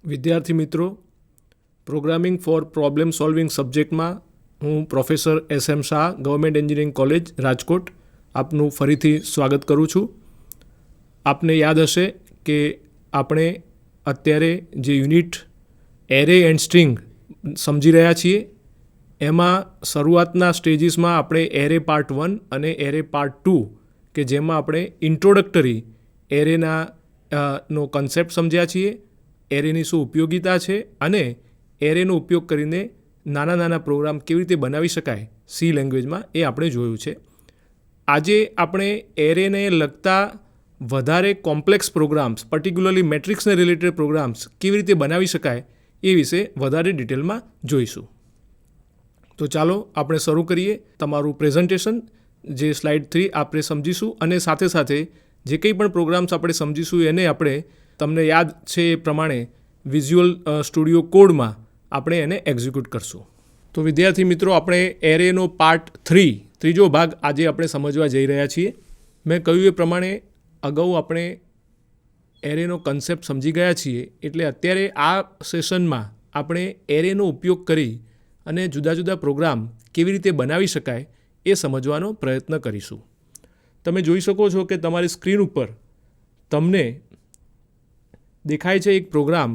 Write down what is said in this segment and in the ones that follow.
વિદ્યાર્થી મિત્રો, programming for problem solving સબ્જેક્ટમાં હું professor S M. Shah, government engineering college Rajkot આપનું ફરીથી સ્વાગત કરું છું. આપને યાદ હશે કે આપણે અત્યારે જે યુનિટ એરે એન્ડ સ્ટ્રિંગ સમજી રહ્યા છીએ એમાં શરૂઆતના સ્ટેજીસમાં આપણે એરે પાર્ટ 1 અને એરે પાર્ટ 2 કે જેમાં આપણે ઇન્ટ્રોડક્ટરી એરેના નો કન્સેપ્ટ સમજ્યા છીએ, એરેની શું ઉપયોગિતા છે અને એરેનો ઉપયોગ કરીને નાના નાના પ્રોગ્રામ કેવી રીતે બનાવી શકાય સી લેંગ્વેજમાં એ આપણે જોયું છે. આજે આપણે એરેને લગતા વધારે કોમ્પ્લેક્સ પ્રોગ્રામ્સ, પર્ટિક્યુલરલી મેટ્રિક્સને રિલેટેડ પ્રોગ્રામ્સ કેવી રીતે બનાવી શકાય એ વિશે વધારે ડિટેલમાં જોઈશું. તો ચાલો આપણે શરૂ કરીએ. તમારું પ્રેઝન્ટેશન જે સ્લાઇડ 3 આપણે સમજીશું અને સાથે સાથે જે કંઈ પણ પ્રોગ્રામ્સ આપણે સમજીશું એને આપણે તમને યાદ છે એ પ્રમાણે વિઝ્યુઅલ સ્ટુડિયો કોડમાં આપણે એને એક્ઝિક્યુટ કરશું. તો વિદ્યાર્થી મિત્રો, આપણે એરેનો પાર્ટ 3 ત્રીજો ભાગ આજે આપણે સમજવા જઈ રહ્યા છીએ. મેં કહ્યું એ પ્રમાણે અગાઉ આપણે એરેનો કન્સેપ્ટ સમજી ગયા છીએ, એટલે અત્યારે આ સેશનમાં આપણે એરેનો ઉપયોગ કરી અને જુદા જુદા પ્રોગ્રામ કેવી રીતે બનાવી શકાય એ સમજવાનો પ્રયત્ન કરીશું. તમે જોઈ શકો છો કે તમારી સ્ક્રીન ઉપર તમને દેખાય છે એક પ્રોગ્રામ,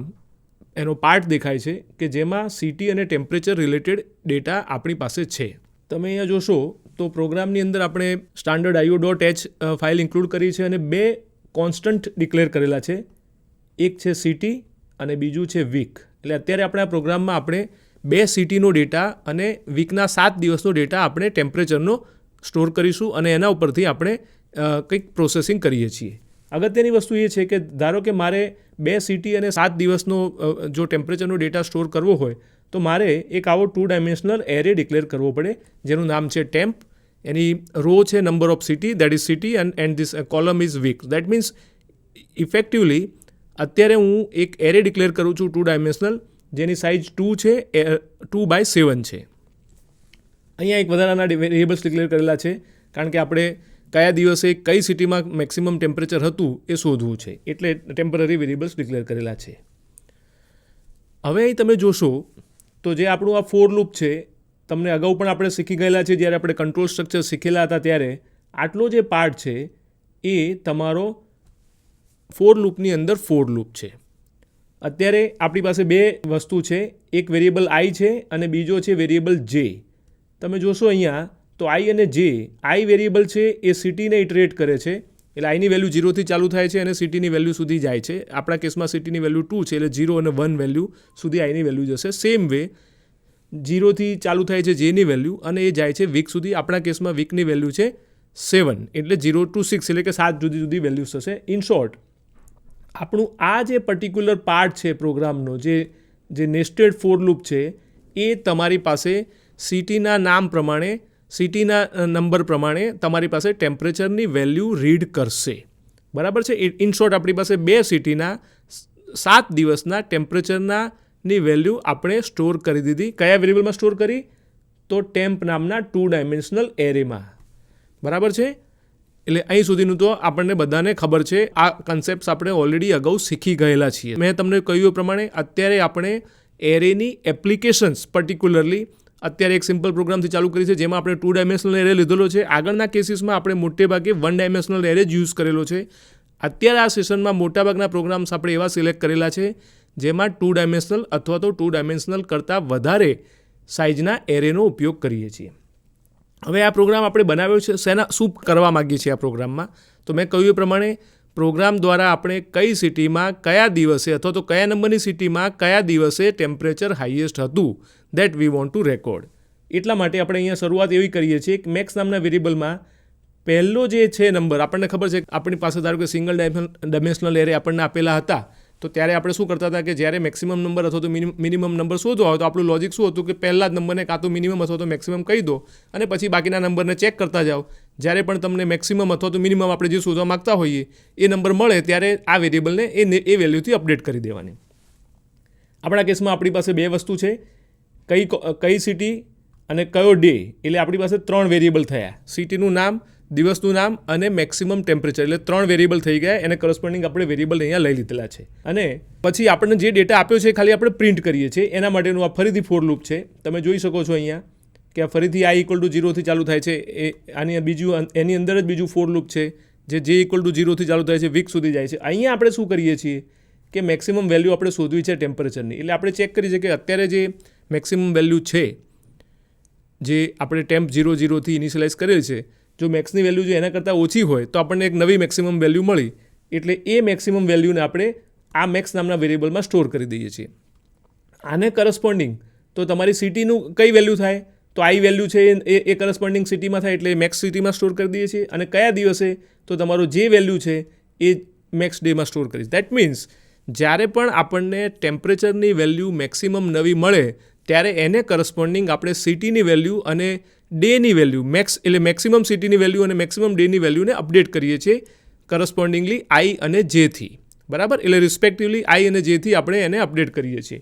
એનો પાર્ટ દેખાય છે કે જેમાં સિટી અને ટેમ્પરેચર રિલેટેડ ડેટા આપણી પાસે છે. તમે અહીંયા જોશો તો પ્રોગ્રામની અંદર આપણે standard.io.h ફાઇલ ઇન્ક્લુડ કરી છે અને બે કોન્સ્ટન્ટ ડિક્લેર કરેલા છે. એક છે સિટી અને બીજું છે વીક. એટલે અત્યારે આપણે આ પ્રોગ્રામમાં આપણે બે સિટીનો ડેટા અને વીકના 7 દિવસનો ડેટા આપણે ટેમ્પરેચરનો સ્ટોર કરીશું અને એના ઉપરથી આપણે કંઈક પ્રોસેસિંગ કરીએ છીએ. અગત્યની વસ્તુ એ છે કે ધારો કે મારે 2 સિટી અને 7 દિવસનો જો ટેમ્પરેચરનો ડેટા સ્ટોર કરવો હોય તો મારે એક આવો 2 ડાયમેન્શનલ એરે ડિક્લેર કરવો પડે જેનું નામ છે ટેમ્પ. એની રો છે number of city, that is city, and this column is weak. That means effectively અત્યારે હું એક એરે ડિક્લેર કરું છું 2 ડાયમેન્શનલ, જેની સાઇઝ 2 છે, 2/7 છે. અહીંયા એક વધારાના વેરિયેબલ્સ ડિક્લેર કરેલા છે કારણ કે આપણે કયા દિવસે કઈ સિટીમાં મેક્સિમમ ટેમ્પરેચર હતું એ શોધવું છે, એટલે ટેમ્પરરી વેરિયેબલ્સ ડિક્લેર કરેલા છે. હવે અહીં તમે જોશો તો જે આપણું આ ફોર લૂપ છે, તમને અગાઉ પણ આપણે શીખી ગયેલા છે જ્યારે આપણે કંટ્રોલ સ્ટ્રક્ચર શીખેલા હતા ત્યારે આટલો જે પાર્ટ છે એ તમારો ફોર લૂપની અંદર ફોર લૂપ છે. અત્યારે આપણી પાસે બે વસ્તુ છે, એક વેરિયેબલ આઈ છે અને બીજો છે વેરિયેબલ જે. તમે જોશો અહીંયા તો આઈ અને જે, આઈ વેરિયેબલ છે એ સિટીને ઇટરેટ કરે છે, એટલે આઈની વેલ્યુ 0થી ચાલુ થાય છે અને સિટીની વેલ્યુ સુધી જાય છે. આપણા કેસમાં સિટીની વેલ્યુ 2 છે એટલે 0 અને 1 વેલ્યુ સુધી આઈની વેલ્યુ જશે. સેમ વે 0થી ચાલુ થાય છે જેની વેલ્યુ અને એ જાય છે વીક સુધી. આપણા કેસમાં વીકની વેલ્યુ છે 7 એટલે 0 to 6 એટલે કે 7 જુદી જુદી વેલ્યુઝ થશે. ઇન શોર્ટ, આપણું આ જે પર્ટિક્યુલર પાર્ટ છે પ્રોગ્રામનો, જે નેસ્ટેડ ફોર લૂપ છે, એ તમારી પાસે સિટીના નામ પ્રમાણે, સિટીના નંબર પ્રમાણે તમારી પાસે ટેમ્પરેચરની વેલ્યુ રીડ કરશે. બરાબર છે. ઇન શોર્ટ, આપણી પાસે 2 સિટીના 7 દિવસના ટેમ્પરેચરની વેલ્યુ આપણે સ્ટોર કરી દીધી. કયા વેરિયેબલમાં સ્ટોર કરી? તો ટેમ્પ નામના 2 ડાયમેન્શનલ એરેમાં. બરાબર છે. એટલે અહીં સુધીનું તો આપણને બધાને ખબર છે. આ કન્સેપ્ટ્સ આપણે ઓલરેડી અગાઉ શીખી ગયેલા છીએ. મેં તમને કહ્યું એ પ્રમાણે અત્યારે આપણે એરેની એપ્લિકેશન્સ, પર્ટિક્યુલરલી અત્યારે એક સિમ્પલ પ્રોગ્રામથી ચાલુ કરી છે જેમાં આપણે 2 ડાયમેન્શનલ એરે લીધેલો છે. આગળના કેસીસમાં આપણે મોટે ભાગે 1 ડાયમેન્શનલ એરે જ યુઝ કરેલો છે. અત્યારે આ સેશનમાં મોટાભાગના પ્રોગ્રામ્સ આપણે એવા સિલેક્ટ કરેલા છે જેમાં 2 ડાયમેન્શનલ અથવા તો 2 ડાયમેન્શનલ કરતાં વધારે સાઇઝના એરેનો ઉપયોગ કરીએ છીએ. હવે આ પ્રોગ્રામ આપણે બનાવ્યો છે શું કરવા માગીએ છીએ આ પ્રોગ્રામમાં? તો મેં કહ્યું એ પ્રમાણે પ્રોગ્રામ દ્વારા આપણે કઈ સિટીમાં કયા દિવસે અથવા તો કયા નંબરની સિટીમાં કયા દિવસે ટેમ્પરેચર હાઈએસ્ટ હતું that we want to record. એટલા માટે આપણે અહીંયા શરૂઆત એવી કરીએ છીએ કે મેક્સ નામના વેરિયેબલમાં પહેલો જે છે નંબર, આપણને ખબર છે આપણી પાસે ધારો કે સિંગલ ડાયમેન્શનલ એરે આપણને આપેલા હતા, તો ત્યારે આપણે શું કરતા હતા કે જ્યારે મેક્સિમમ નંબર અથવા તો મિનિમમ નંબર શોધવા હોય તો આપણું લોજિક શું હતું કે પહેલા જ નંબરને કાં તો મિનિમમ અથવા તો મેક્સિમમ કહી દો અને પછી બાકીના નંબરને ચેક કરતા જાઓ. જ્યારે પણ તમને મેક્સિમમ અથવા તો મિનિમમ આપણે જે શોધવા માગતા હોઈએ એ નંબર મળે ત્યારે આ વેરિયેબલને એ વેલ્યુથી અપડેટ કરી દેવાની. આપણા કેસમાં આપણી પાસે બે વસ્તુ છે, કઈ સિટી અને કયો ડે. એટલે આપણી પાસે 3 વેરિયેબલ થયા. સિટીનું નામ, દિવસનું નામ અને મેક્સિમમ ટેમ્પરેચર, એટલે 3 વેરિયેબલ થઈ ગયા. એને કરસ્પોન્ડિંગ આપણે વેરિયેબલ અહીંયા લઈ લીધેલા છે. અને પછી આપણને જે ડેટા આપ્યો છે ખાલી આપણે પ્રિન્ટ કરીએ છીએ. એના માટેનું આ ફરીથી ફોર લૂપ છે. તમે જોઈ શકો છો અહીંયા કે આ ફરીથી i = 0 થી ચાલુ થાય છે. આની બીજું એની અંદર જ બીજું ફોર લૂપ છે જે j = 0 થી ચાલુ થાય છે, વીક સુધી જાય છે. અહીંયા આપણે શું કરીએ છીએ કે મેક્સિમમ વેલ્યુ આપણે શોધવી છે ટેમ્પરેચરની. એટલે આપણે ચેક કરીએ છીએ કે અત્યારે જે મેક્સિમમ વેલ્યુ છે જે આપણે ટેમ્પ 0 થી ઇનિશિયલાઇઝ કરેલ છે, જો મેક્સની વેલ્યુ જો એના કરતાં ઓછી હોય તો આપણને એક નવી મેક્સિમમ વેલ્યુ મળી. એટલે એ મેક્સિમમ વેલ્યુને આપણે આ મેક્સ નામના વેરિયેબલમાં સ્ટોર કરી દઈએ છીએ. આને કરસ્પોન્ડિંગ તો તમારી સિટીનું કઈ વેલ્યુ થાય તો આઈ વેલ્યુ છે એ કરસ્પોન્ડિંગ સિટીમાં થાય, એટલે મેક્સ સિટીમાં સ્ટોર કરી દઈએ છીએ. અને કયા દિવસે તો તમારો જે વેલ્યુ છે એ મેક્સ ડેમાં સ્ટોર કરીશ. દેટ મીન્સ જ્યારે પણ આપણને ટેમ્પરેચરની વેલ્યુ મેક્સિમમ નવી મળે ત્યારે એને કરસ્પોન્ડિંગ આપણે સિટીની વેલ્યુ અને ડેની વેલ્યુ મેક્સ એટલે મેક્સિમમ સિટીની વેલ્યુ અને મેક્સિમમ ડેની વેલ્યુને અપડેટ કરીએ છીએ કરસ્પોન્ડિંગલી આઈ અને જેથી. બરાબર, એટલે રિસ્પેક્ટિવલી આઈ અને જેથી આપણે એને અપડેટ કરીએ છીએ.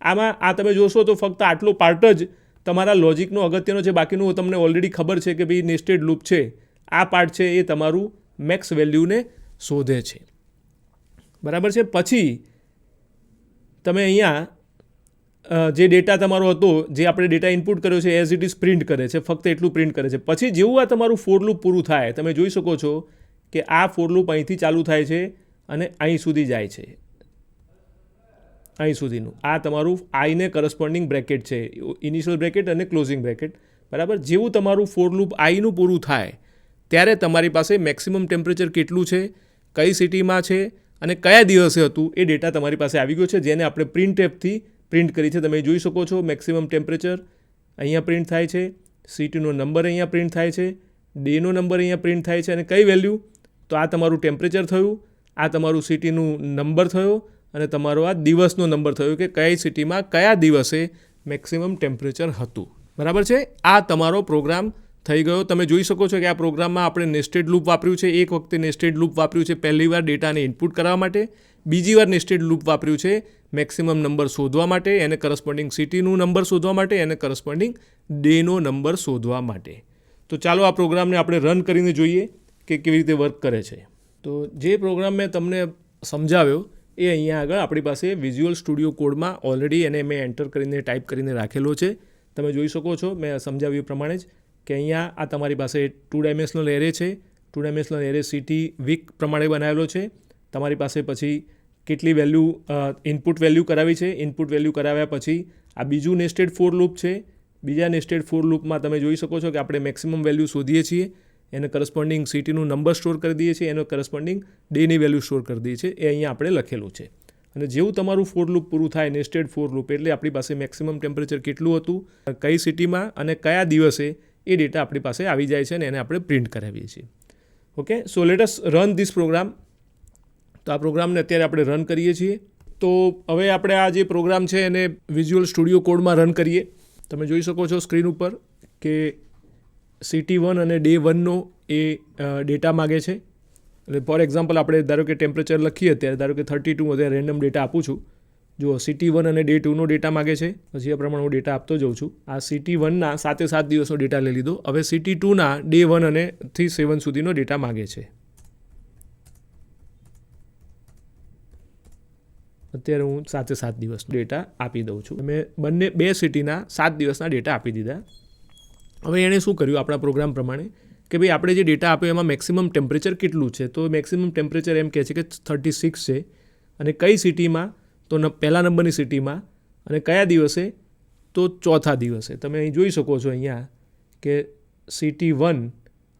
આમાં આ તમે જોશો તો ફક્ત આટલો પાર્ટ જ તમારા લોજિકનો અગત્યનો છે. બાકીનું તમને ઓલરેડી ખબર છે કે ભાઈ નેસ્ટેડ લૂપ છે, આ પાર્ટ છે એ તમારું મેક્સ વેલ્યુને શોધે છે. બરાબર છે. પછી તમે અહીંયા જે ડેટા તમારો હતો, જે આપણે ડેટા ઇનપુટ કર્યો છે એઝ ઇટ ઇઝ પ્રિન્ટ કરે છે, ફક્ત એટલું પ્રિન્ટ કરે છે. પછી જેવું આ તમારું ફોર લૂપ પૂરું થાય, તમે જોઈ શકો છો કે આ ફોર લૂપ અહીંથી ચાલુ થાય છે અને અહીં સુધી જાય છે, અહીં સુધીનું. આ તમારું આઈને કરસ્પોન્ડિંગ બ્રેકેટ છે, ઇનિશિયલ બ્રેકેટ અને ક્લોઝિંગ બ્રેકેટ. બરાબર, જેવું તમારું ફોર લૂપ આઈનું પૂરું થાય ત્યારે તમારી પાસે મેક્સિમમ ટેમ્પરેચર કેટલું છે, કઈ સિટીમાં છે અને કયા દિવસે હતું એ ડેટા તમારી પાસે આવી ગયો છે, જેને આપણે પ્રિન્ટ એપથી પ્રિન્ટ કરી છે. તમે જોઈ શકો છો મેક્સિમમ ટેમ્પરેચર અહીંયા પ્રિન્ટ થાય છે, સિટીનો નંબર અહીંયા પ્રિન્ટ થાય છે, ડેનો નંબર અહીંયા પ્રિન્ટ થાય છે. અને કઈ વેલ્યુ તો આ તમારું ટેમ્પરેચર થયું, આ તમારું સિટીનું નંબર થયો અને તમારો આ દિવસનો નંબર થયો કે કઈ સિટીમાં કયા દિવસે મેક્સિમમ ટેમ્પરેચર હતું. બરાબર છે. આ તમારો પ્રોગ્રામ થઈ ગયો. તમે જોઈ શકો છો કે આ પ્રોગ્રામમાં આપણે નેસ્ટેડ લૂપ વાપર્યું છે. એક વખતે નેસ્ટેડ લૂપ વાપર્યું છે પહેલી વાર ડેટાને ઇનપુટ કરવા માટે, બીજી વાર નેસ્ટેડ લૂપ વાપર્યું છે મેક્સિમમ નંબર શોધવા માટે, એને કરસ્પોન્ડિંગ સિટીનું નંબર શોધવા માટે, એને કરસ્પોન્ડિંગ ડેનો નંબર શોધવા માટે. તો ચાલો આ પ્રોગ્રામને આપણે રન કરીને જોઈએ કે કેવી રીતે વર્ક કરે છે. તો જે પ્રોગ્રામ મેં તમને સમજાવ્યો એ અહીંયા આગળ આપણી પાસે વિઝ્યુઅલ સ્ટુડિયો કોડમાં ઓલરેડી એને મેં એન્ટર કરીને ટાઈપ કરીને રાખેલો છે. તમે જોઈ શકો છો મેં સમજાવ્યું પ્રમાણે જ કે અહીંયા આ તમારી પાસે 2 ડાયમેન્શનલ એરે છે. 2 ડાયમેન્શનલ એરે સિટી વીક પ્રમાણે બનાવેલો છે. તમારી પાસે પછી કેટલી વેલ્યુ ઇનપુટ વેલ્યુ કરાવી છે, ઇનપુટ વેલ્યુ કરાવ્યા પછી આ બીજું નેસ્ટેડ ફોર લૂપ છે. બીજા નેસ્ટેડ ફોર લૂપમાં તમે જોઈ શકો છો કે આપણે મેક્સિમમ વેલ્યુ શોધીએ છીએ, એને કરસ્પોન્ડિંગ સિટીનું નંબર સ્ટોર કરી દઈએ છીએ, એનો કરસ્પોન્ડિંગ ડેની વેલ્યુ સ્ટોર કરી દઈએ છીએ. એ અહીંયા આપણે લખેલું છે. અને જેવું તમારું ફોર લૂપ પૂરું થાય નેસ્ટેડ ફોર લૂપ એટલે આપણી પાસે મેક્સિમમ ટેમ્પરેચર કેટલું હતું, કઈ સિટીમાં અને કયા દિવસે એ ડેટા આપણી પાસે આવી જાય છે અને એને આપણે પ્રિન્ટ કરાવીએ છીએ. Okay, so let us run this program. તો આ પ્રોગ્રામને અત્યારે આપણે રન કરીએ છીએ. તો હવે આપણે આ જે પ્રોગ્રામ છે એને વિઝ્યુઅલ સ્ટુડિયો કોડમાં રન કરીએ. તમે જોઈ શકો છો સ્ક્રીન ઉપર કે CT1 અને ડે 1નો એ ડેટા માગે છે. એટલે ફોર એક્ઝામ્પલ આપણે ધારો કે ટેમ્પરેચર લખીએ અત્યારે, ધારો કે 32, અત્યારે રેન્ડમ ડેટા આપું છું. જો CT1 અને ડે 2નો ડેટા માગે છે, પછી એ પ્રમાણે હું ડેટા આપતો જાઉં છું. આ CT1ના 7 દિવસનો ડેટા લઈ લીધો. હવે CT2ના ડે 1 અને થી 7 સુધીનો ડેટા માગે છે. અત્યારે હું 7 દિવસ ડેટા આપી દઉં છું. મેં બે સિટીના 7 દિવસના ડેટા આપી દીધા. હવે એણે શું કર્યું આપણા પ્રોગ્રામ પ્રમાણે કે ભાઈ આપણે જે ડેટા આપ્યો એમાં મેક્સિમમ ટેમ્પરેચર કેટલું છે. તો મેક્સિમમ ટેમ્પરેચર એમ કહે છે કે 36 છે. અને કઈ સિટીમાં તો પહેલા નંબરની સિટીમાં, અને કયા દિવસે તો ચોથા દિવસે. તમે અહીં જોઈ શકો છો અહીંયા કે CT1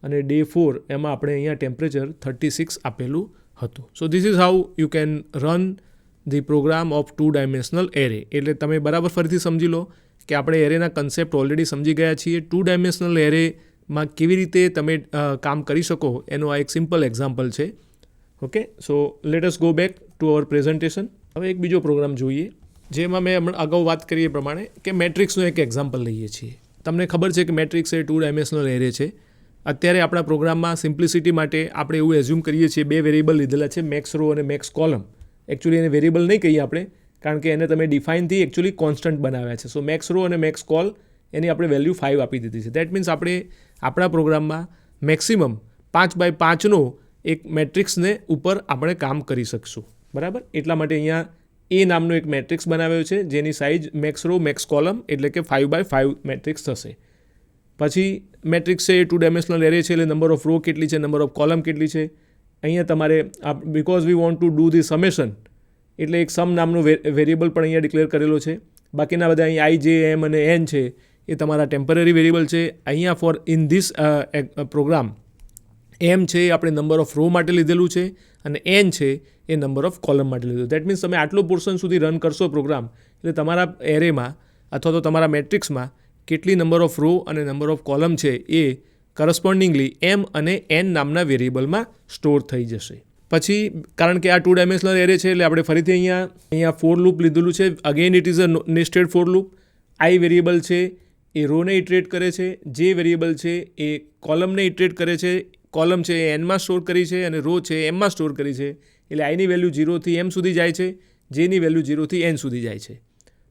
અને ડે 4 એમાં આપણે અહીંયા ટેમ્પરેચર 36 આપેલું હતું. So this is how you can run the program of 2 dimensional array. એટલે તમે બરાબર ફરીથી સમજી લો કે આપણે એરેના કન્સેપ્ટ ઓલરેડી સમજી ગયા છીએ. 2 ડાયમેન્શનલ એરેમાં કેવી રીતે તમે કામ કરી શકો એનો આ એક સિમ્પલ એક્ઝામ્પલ છે. Okay, so let us go back to our presentation. હવે એક બીજો પ્રોગ્રામ જોઈએ જેમાં મેં અગાઉ વાત કરી એ પ્રમાણે કે મેટ્રિક્સનો એક એક્ઝામ્પલ લઈએ છીએ. તમને ખબર છે કે મેટ્રિક્સ એ 2 ડાયમેન્શનલ એરે છે. અત્યારે આપણા પ્રોગ્રામમાં સિમ્પ્લિસિટી માટે આપણે એવું એઝ્યુમ કરીએ છીએ 2 વેરિયેબલ લીધેલા છે, મેક્સ રો અને મેક્સ કોલમ. એકચ્યુઅલી એને વેરિયેબલ નહીં કહીએ આપણે, કારણ કે એને તમે ડિફાઇનથી એકચ્યુઅલી કોન્સ્ટન્ટ બનાવ્યા છે. સો મેક્સ રો અને મેક્સ કોલ એની આપણે વેલ્યુ 5 આપી દીધી છે. દેટ મીન્સ આપણે આપણા પ્રોગ્રામમાં મેક્સિમમ 5x5નો એક મેટ્રિક્સને ઉપર આપણે કામ કરી શકશું. બરાબર, એટલા માટે અહીંયા એ નામનો એક મેટ્રિક્સ બનાવ્યો છે જેની size max row max column એટલે કે 5x5 મેટ્રિક્સ થશે. પછી મેટ્રિક્સ છે એ 2 ડાયમેન્શનલ એરે છે એટલે નંબર ઓફ રો કેટલી છે, નંબર ઓફ કોલમ કેટલી છે. અહીંયા તમારે because we want to do the summation એટલે એક સમ નામનો વેરિયેબલ પણ અહીંયા ડિક્લેર કરેલો છે. બાકીના બધા અહીં આઈ, જે, એમ અને એન છે એ તમારા ટેમ્પરરી વેરિયેબલ છે. અહીંયા ફોર ઇન ધીસ પ્રોગ્રામ એમ છે એ આપણે નંબર ઓફ રો માટે લીધેલું છે અને એન છે એ નંબર ઓફ કોલમ માટે લીધું. દેટ મીન્સ તમે આટલો પોર્શન સુધી રન કરશો પ્રોગ્રામ એટલે તમારા એરેમાં અથવા તો તમારા મેટ્રિક્સમાં કેટલી નંબર ઓફ રો અને નંબર ઓફ કોલમ છે એ કરસ્પોન્ડિંગલી એમ અને એન નામના વેરિયેબલમાં સ્ટોર થઈ જશે. પછી કારણ કે આ 2 ડાયમેન્શનલ એરે છે એટલે આપણે ફરીથી અહીંયા ફોર લૂપ લીધેલું છે. Again it is a nested for loop. I variable છે એ રોને ઇટરેટ કરે છે, જે વેરિયેબલ છે એ કોલમને ઇટરેટ કરે છે, કોલમ છે એ એનમાં સ્ટોર કરી છે અને રો છે એ એમમાં સ્ટોર કરી છે. એટલે આઈની વેલ્યુ 0થી એમ સુધી જાય છે, જેની વેલ્યુ 0થી એન સુધી જાય છે.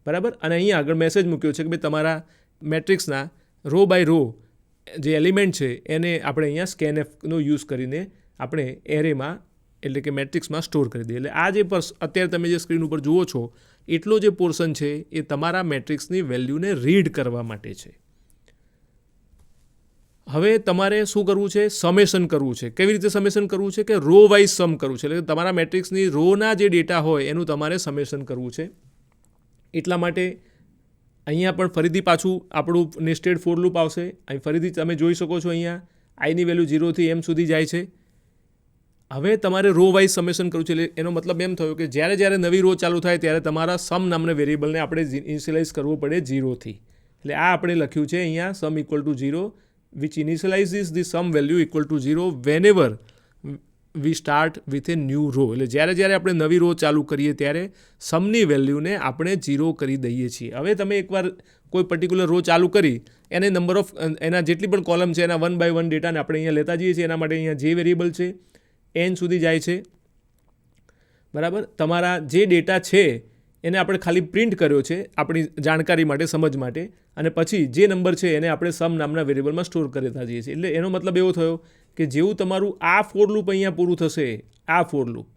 બરાબર, અને અહીંયા આગળ મેસેજ મૂક્યો છે કે ભાઈ તમારા મેટ્રિક્સના રો બાય રો જે એલિમેન્ટ છે એને આપણે અહીંયા સ્કેનએફનો યુઝ કરીને આપણે એરેમાં એટલે કે મેટ્રિક્સમાં સ્ટોર કરી દઈએ. એટલે આ જે અત્યારે તમે જે સ્ક્રીન ઉપર જુઓ છો એટલો જે પોર્શન છે એ તમારા મેટ્રિક્સની વેલ્યુને રીડ કરવા માટે છે. હવે તમારે શું કરવું છે? સમેશન કરવું છે. કેવી રીતે સમેશન કરવું છે? કે રો વાઇઝ સમ કરવું છે. એટલે તમારા મેટ્રિક્સની રોના જે ડેટા હોય એનું તમારે સમેશન કરવું છે. એટલા માટે અહીંયા પણ ફરીથી પાછું આપણું નેસ્ટેડ ફોર લૂપ આવશે. અહીં ફરીથી તમે જોઈ શકો છો અહીંયા આઈની વેલ્યુ 0થી એમ સુધી જાય છે. હવે તમારે રો વાઇઝ સમેશન કરવું છે. એટલે એનો મતલબ એમ થયો કે જ્યારે નવી રો ચાલુ થાય ત્યારે તમારા સમ નામના વેરિયેબલને આપણે ઇનિશિયલાઇઝ કરવું પડે 0થી. એટલે આ આપણે લખ્યું છે અહીંયા સમ equal to 0 which initializes the sum value equal to 0 whenever we start with a new row. એટલે જ્યારે આપણે નવી રો ચાલુ કરીએ ત્યારે સમની વેલ્યુને આપણે 0 કરી દઈએ છીએ. હવે તમે એકવાર કોઈ પર્ટિક્યુલર રો ચાલુ કરી એને નંબર ઓફ એના જેટલી પણ કોલમ છે એના 1 by 1 ડેટાને આપણે અહીંયા લેતા જઈએ છીએ. એના માટે અહીંયા જે વેરિયેબલ છે એન સુધી જાય છે. બરાબર, તમારા જે ડેટા છે એને આપણે ખાલી પ્રિન્ટ કર્યો છે આપણી જાણકારી માટે, સમજ માટે, અને પછી જે નંબર છે એને આપણે સમ નામના વેરિયેબલમાં સ્ટોર કરતા જઈએ છીએ. એટલે એનો મતલબ એવો થયો કે જેવું તમારું આ ફોર લૂપ અહીંયા પૂરું થશે, આ ફોર લૂપ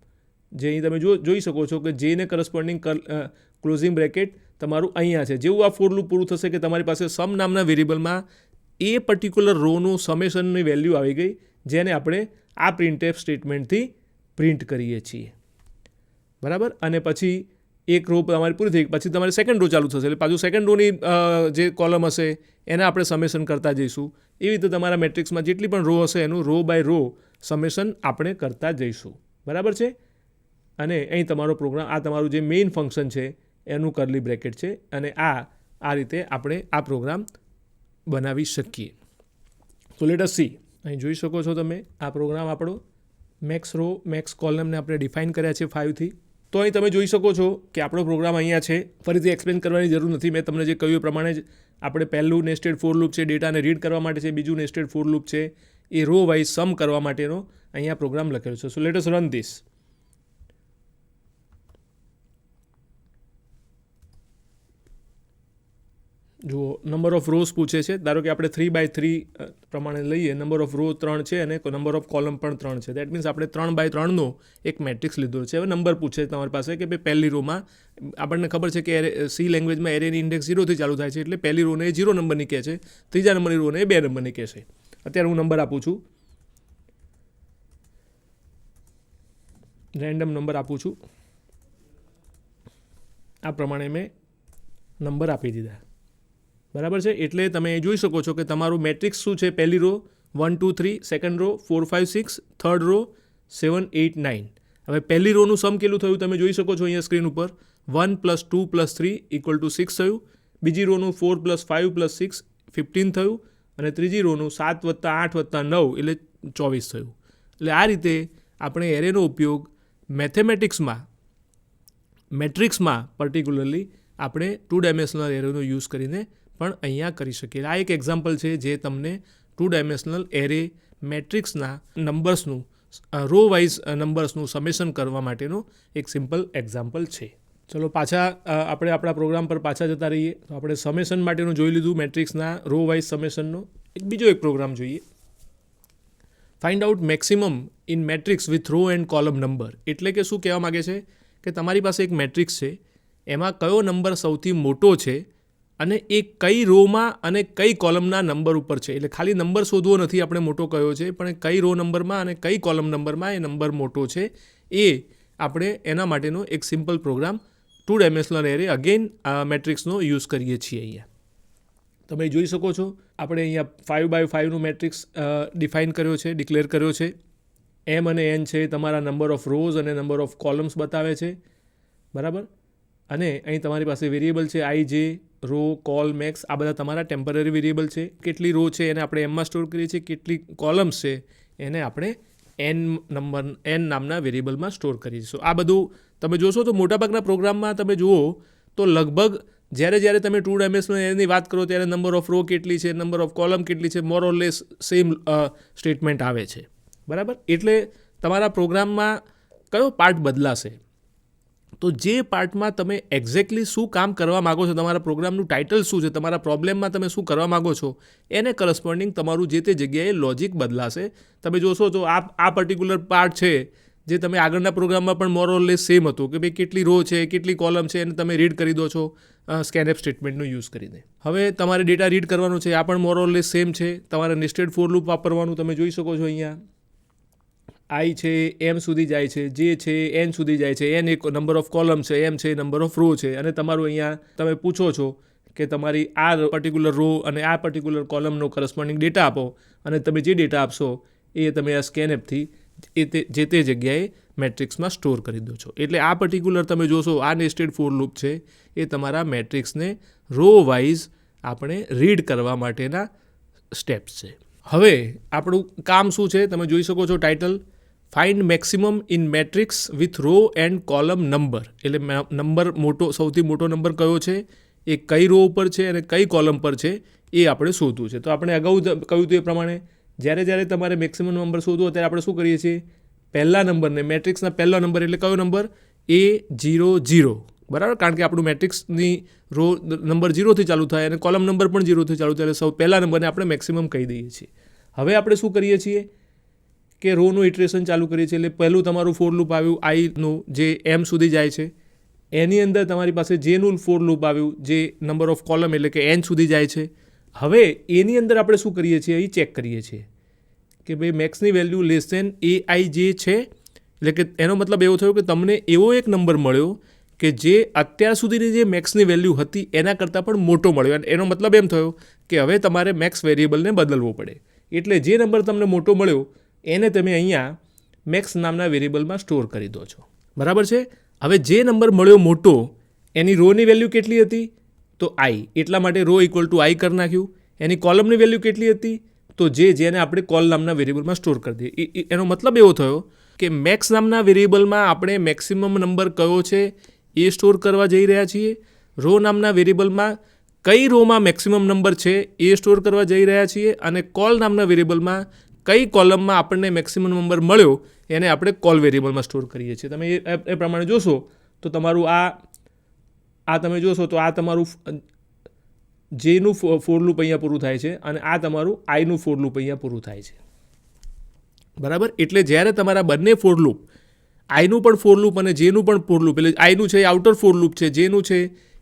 જે અહીં તમે જોઈ શકો છો કે જેને કરસ્પોન્ડિંગ ક્લોઝિંગ બ્રેકેટ તમારું અહીંયા છે, જેવું આ ફોર લૂપ પૂરું થશે કે તમારી પાસે સમ નામના વેરિયેબલમાં એ પર્ટિક્યુલર રોનું સમેશનની વેલ્યુ આવી ગઈ જેને આપણે આ પ્રિન્ટએફ સ્ટેટમેન્ટથી પ્રિન્ટ કરીએ છીએ. બરાબર, અને પછી એક રો તમારી પૂરી થઈ પછી તમારે સેકન્ડ રો ચાલુ થશે એટલે પાછું સેકન્ડ રોની જે કોલમ હશે એને આપણે સમેશન કરતા જઈશું. એવી રીતે તમારા મેટ્રિક્સમાં જેટલી પણ રો હશે એનું રો બાય રો સમેશન આપણે કરતા જઈશું. બરાબર છે. અને અહીં તમારો પ્રોગ્રામ, આ તમારું જે મેઇન ફંક્શન છે એનું કર્લી બ્રેકેટ છે અને આ રીતે આપણે આ પ્રોગ્રામ બનાવી શકીએ. તો લેટ અસ સી. અહીં જોઈ શકો છો તમે આ પ્રોગ્રામ આપણો મેક્સ રો મેક્સ કોલમને આપણે ડિફાઇન કર્યા છે 5થી. તો અહીં તમે જોઈ શકો છો કે આપણો પ્રોગ્રામ અહીંયા છે. ફરીથી એક્સપ્લેન કરવાની જરૂર નથી. મેં તમને જે કહ્યું એ પ્રમાણે જ આપણે પહેલું નેસ્ટેડ ફોર લૂપ છે ડેટાને રીડ કરવા માટે છે. બીજું નેસ્ટેડ ફોર લૂપ છે એ રો વાઇઝ સમ કરવા માટેનો અહીંયા પ્રોગ્રામ લખેલો છે. સો લેટ અસ રન ધીસ. જુઓ, નંબર ઓફ રોઝ પૂછે છે. ધારો કે આપણે 3x3 પ્રમાણે લઈએ. નંબર ઓફ રો 3 છે અને નંબર ઓફ કોલમ પણ 3 છે. દેટ મીન્સ આપણે 3x3નો એક મેટ્રિક્સ લીધો છે. હવે નંબર પૂછે તમારી પાસે કે ભાઈ પહેલી રોમાં આપણને ખબર છે કે સી લેંગ્વેજમાં એરેની ઇન્ડેક્સ 0થી ચાલુ થાય છે એટલે પહેલી રોને 0 નંબરની કહે છે, ત્રીજા નંબરની રોને 2 નંબરની કહે છે. અત્યારે હું નંબર આપું છું, રેન્ડમ નંબર આપું છું. આ પ્રમાણે મેં નંબર આપી દીધા. બરાબર છે. એટલે તમે જોઈ શકો છો કે તમારું મેટ્રિક્સ શું છે. પહેલી row 1 2 3, second row 4 5 6, third row 7 8 9. હવે પહેલી રોનું સમ કેટલું થયું તમે જોઈ શકો છો અહીંયા સ્ક્રીન ઉપર. 1 + 2 + 3 = 6 થયું. બીજી રોનું 4 + 5 + 6 15 થયું. અને ત્રીજી રોનું 7 + 8 + 9 એટલે 24 થયું. એટલે આ રીતે આપણે એરેનો ઉપયોગ મેથેમેટિક્સમાં, મેટ્રિક્સમાં પર્ટિક્યુલરલી આપણે 2 ડાયમેન્શનલ એરેનો યુઝ કરીને પણ અહીંયા કરી શકીએ. આ એક એક્ઝામ્પલ છે જે તમને 2 ડાયમેન્શનલ એરે મેટ્રિક્સના નંબર્સનું, રો વાઇઝ નંબર્સનું સમેશન કરવા માટેનો એક સિમ્પલ એક્ઝામ્પલ છે. ચલો પાછા આપણે આપણા પ્રોગ્રામ પર પાછા જતા રહીએ. તો આપણે સમેશન માટેનું જોઈ લીધું મેટ્રિક્સના રો વાઇઝ સમેશનનો. એક બીજો એક પ્રોગ્રામ જોઈએ. Find out maximum in matrix with raw and column number. એટલે કે શું કહેવા માગે છે કે તમારી પાસે એક મેટ્રિક્સ છે, એમાં કયો નંબર સૌથી મોટો છે અને એ કઈ રોમાં અને કઈ કોલમના નંબર ઉપર છે. એટલે ખાલી નંબર શોધવો નથી આપણે મોટો કયો છે, પણ કઈ રો નંબરમાં અને કઈ કોલમ નંબરમાં એ નંબર મોટો છે એ આપણે એના માટેનો એક simple program 2 dimensional array again મેટ્રિક્સનો યુઝ કરીએ છીએ. અહીંયા તમે જોઈ શકો છો આપણે અહીંયા 5x5નું મેટ્રિક્સ ડિફાઇન કર્યો છે, ડિક્લેર કર્યો છે. એમ અને એન છે તમારા નંબર ઓફ રોઝ અને નંબર ઓફ કોલમ્સ બતાવે છે, બરાબર. અને અહીં તમારી પાસે વેરિયેબલ છે આઈ, જે, રો, કોલ, મેક્સ. આ બધા તમારા ટેમ્પરરી વેરિયેબલ છે. કેટલી રો છે એને આપણે એમમાં સ્ટોર કરીએ છીએ, કેટલી કોલમ્સ છે એને આપણે એન નામના વેરિયેબલમાં સ્ટોર કરીએ છીએ. આ બધું તમે જોશો તો મોટાભાગના પ્રોગ્રામમાં તમે જુઓ તો લગભગ જ્યારે તમે 2 ડાયમેન્શનલ એની વાત કરો ત્યારે નંબર ઓફ રો કેટલી છે, નંબર ઓફ કોલમ કેટલી છે, મોર ઓર લેસ સેમ સ્ટેટમેન્ટ આવે છે, બરાબર. એટલે તમારા પ્રોગ્રામમાં કયો પાર્ટ બદલાશે, તો જે પાર્ટમાં તમે એક્ઝેક્ટલી શું કામ કરવા માગો છો, તમારા પ્રોગ્રામનું ટાઇટલ શું છે, તમારા પ્રોબ્લેમમાં તમે શું કરવા માગો છો, એને કરસ્પોન્ડિંગ તમારું જે તે જગ્યાએ લોજિક બદલાશે. તમે જોશો તો આ પર્ટિક્યુલર પાર્ટ છે જે તમે આગળના પ્રોગ્રામમાં પણ મોર ઓર લેસ સેમ હતું કે ભાઈ કેટલી રો છે, કેટલી કોલમ છે એને તમે રીડ કરી દો છો સ્કેનએફ સ્ટેટમેન્ટનો યુઝ કરીને. હવે તમારે ડેટા રીડ કરવાનો છે, આ પણ મોર ઓર લેસ સેમ છે. તમારે નેસ્ટેડ ફોર લૂપ વાપરવાનું તમે જોઈ શકો છો. અહીંયા આઈ છે એમ સુધી જાય છે, જે છે એન સુધી જાય છે, એન એક નંબર ઓફ કોલમ છે, એમ છે નંબર ઓફ રો છે. અને તમારું અહીંયા તમે પૂછો છો કે તમારી આ પર્ટિક્યુલર રો અને આ પર્ટિક્યુલર કોલમનો કરસ્પોન્ડિંગ ડેટા આપો, અને તમે જે ડેટા આપશો એ તમે આ સ્કેનએફથી જે તે જગ્યાએ મેટ્રિક્સમાં સ્ટોર કરી દો છો. એટલે આ પર્ટિક્યુલર તમે જોશો આ નેસ્ટેડ ફોર લૂપ છે એ તમારા મેટ્રિક્સને રો વાઇઝ આપણે રીડ કરવા માટેના સ્ટેપ્સ છે. હવે આપણું કામ શું છે તમે જોઈ શકો છો title, find maximum in matrix with raw and column number. એટલે નંબર સૌથી મોટો નંબર કયો છે, એ કઈ રો ઉપર છે અને કઈ કોલમ પર છે એ આપણે શોધવું છે. તો આપણે અગાઉ કહ્યું હતું એ પ્રમાણે જ્યારે તમારે મેક્સિમમ નંબર શોધવો ત્યારે આપણે શું કરીએ છીએ, પહેલા નંબરને મેટ્રિક્સના પહેલો નંબર એટલે કયો નંબર A00, બરાબર. કારણ કે આપણું મેટ્રિક્સની રો નંબર 0થી ચાલુ થાય અને કોલમ નંબર પણ 0થી ચાલુ થાય, એટલે પહેલા નંબરને આપણે મેક્સિમમ કહી દઈએ છીએ. હવે આપણે શું કરીએ છીએ કે રોનું ઇટરેશન ચાલુ કરીએ છીએ. એટલે પહેલું તમારું ફોર લૂપ આવ્યું આઈનું જે એમ સુધી જાય છે, એની અંદર તમારી પાસે જેનું ફોર લૂપ આવ્યું જે નંબર ઓફ કોલમ એટલે કે એન સુધી જાય છે. હવે એની અંદર આપણે શું કરીએ છીએ, અહીં ચેક કરીએ છીએ કે ભાઈ મેક્સની વેલ્યુ લેસ દેન AI જે છે. એટલે કે એનો મતલબ એવો થયો કે તમને એવો એક નંબર મળ્યો કે જે અત્યાર સુધીની જે મેક્સની વેલ્યુ હતી એના કરતાં પણ મોટો મળ્યો. અને એનો મતલબ એમ થયો કે હવે તમારે મેક્સ વેરિયેબલને બદલવો પડે. એટલે જે નંબર તમને મોટો મળ્યો એને તમે અહીંયા મેક્સ નામના વેરિયેબલમાં સ્ટોર કરી દો છો, બરાબર છે. હવે જે નંબર મળ્યો મોટો એની રોની વેલ્યુ કેટલી હતી, તો આઈ, એટલા માટે રો ઇક્વલ ટુ આઈ કરી નાખ્યું. એની કોલમની વેલ્યુ કેટલી હતી, તો જેને આપણે કોલ નામના વેરિયેબલમાં સ્ટોર કરી દઈએ. એનો મતલબ એવો થયો કે મેક્સ નામના વેરિયેબલમાં આપણે મેક્સિમમ નંબર કયો છે એ સ્ટોર કરવા જઈ રહ્યા છીએ. રો નામના વેરિયેબલમાં કઈ રોમાં મેક્સિમમ નંબર છે એ સ્ટોર કરવા જઈ રહ્યા છીએ. અને કોલ નામના વેરિયેબલમાં કઈ કોલમમાં આપણને મેક્સિમમ નંબર મળ્યો એને આપણે કોલ વેરિયેબલમાં સ્ટોર કરીએ છીએ. તમે એ પ્રમાણે જોશો તો તમારું આ તમે જોશો તો આ તમારું જેનું ફોર લૂપ અહીંયા પૂરું થાય છે અને આ તમારું આઈનું ફોર લૂપ અહીંયા પૂરું થાય છે, બરાબર. એટલે જ્યારે તમારા બંને ફોર લૂપ આઈનું પણ ફોર લૂપ અને જેનું પણ ફોર લૂપ, એટલે આઈનું છે એ આઉટર ફોર લૂપ છે, જેનું છે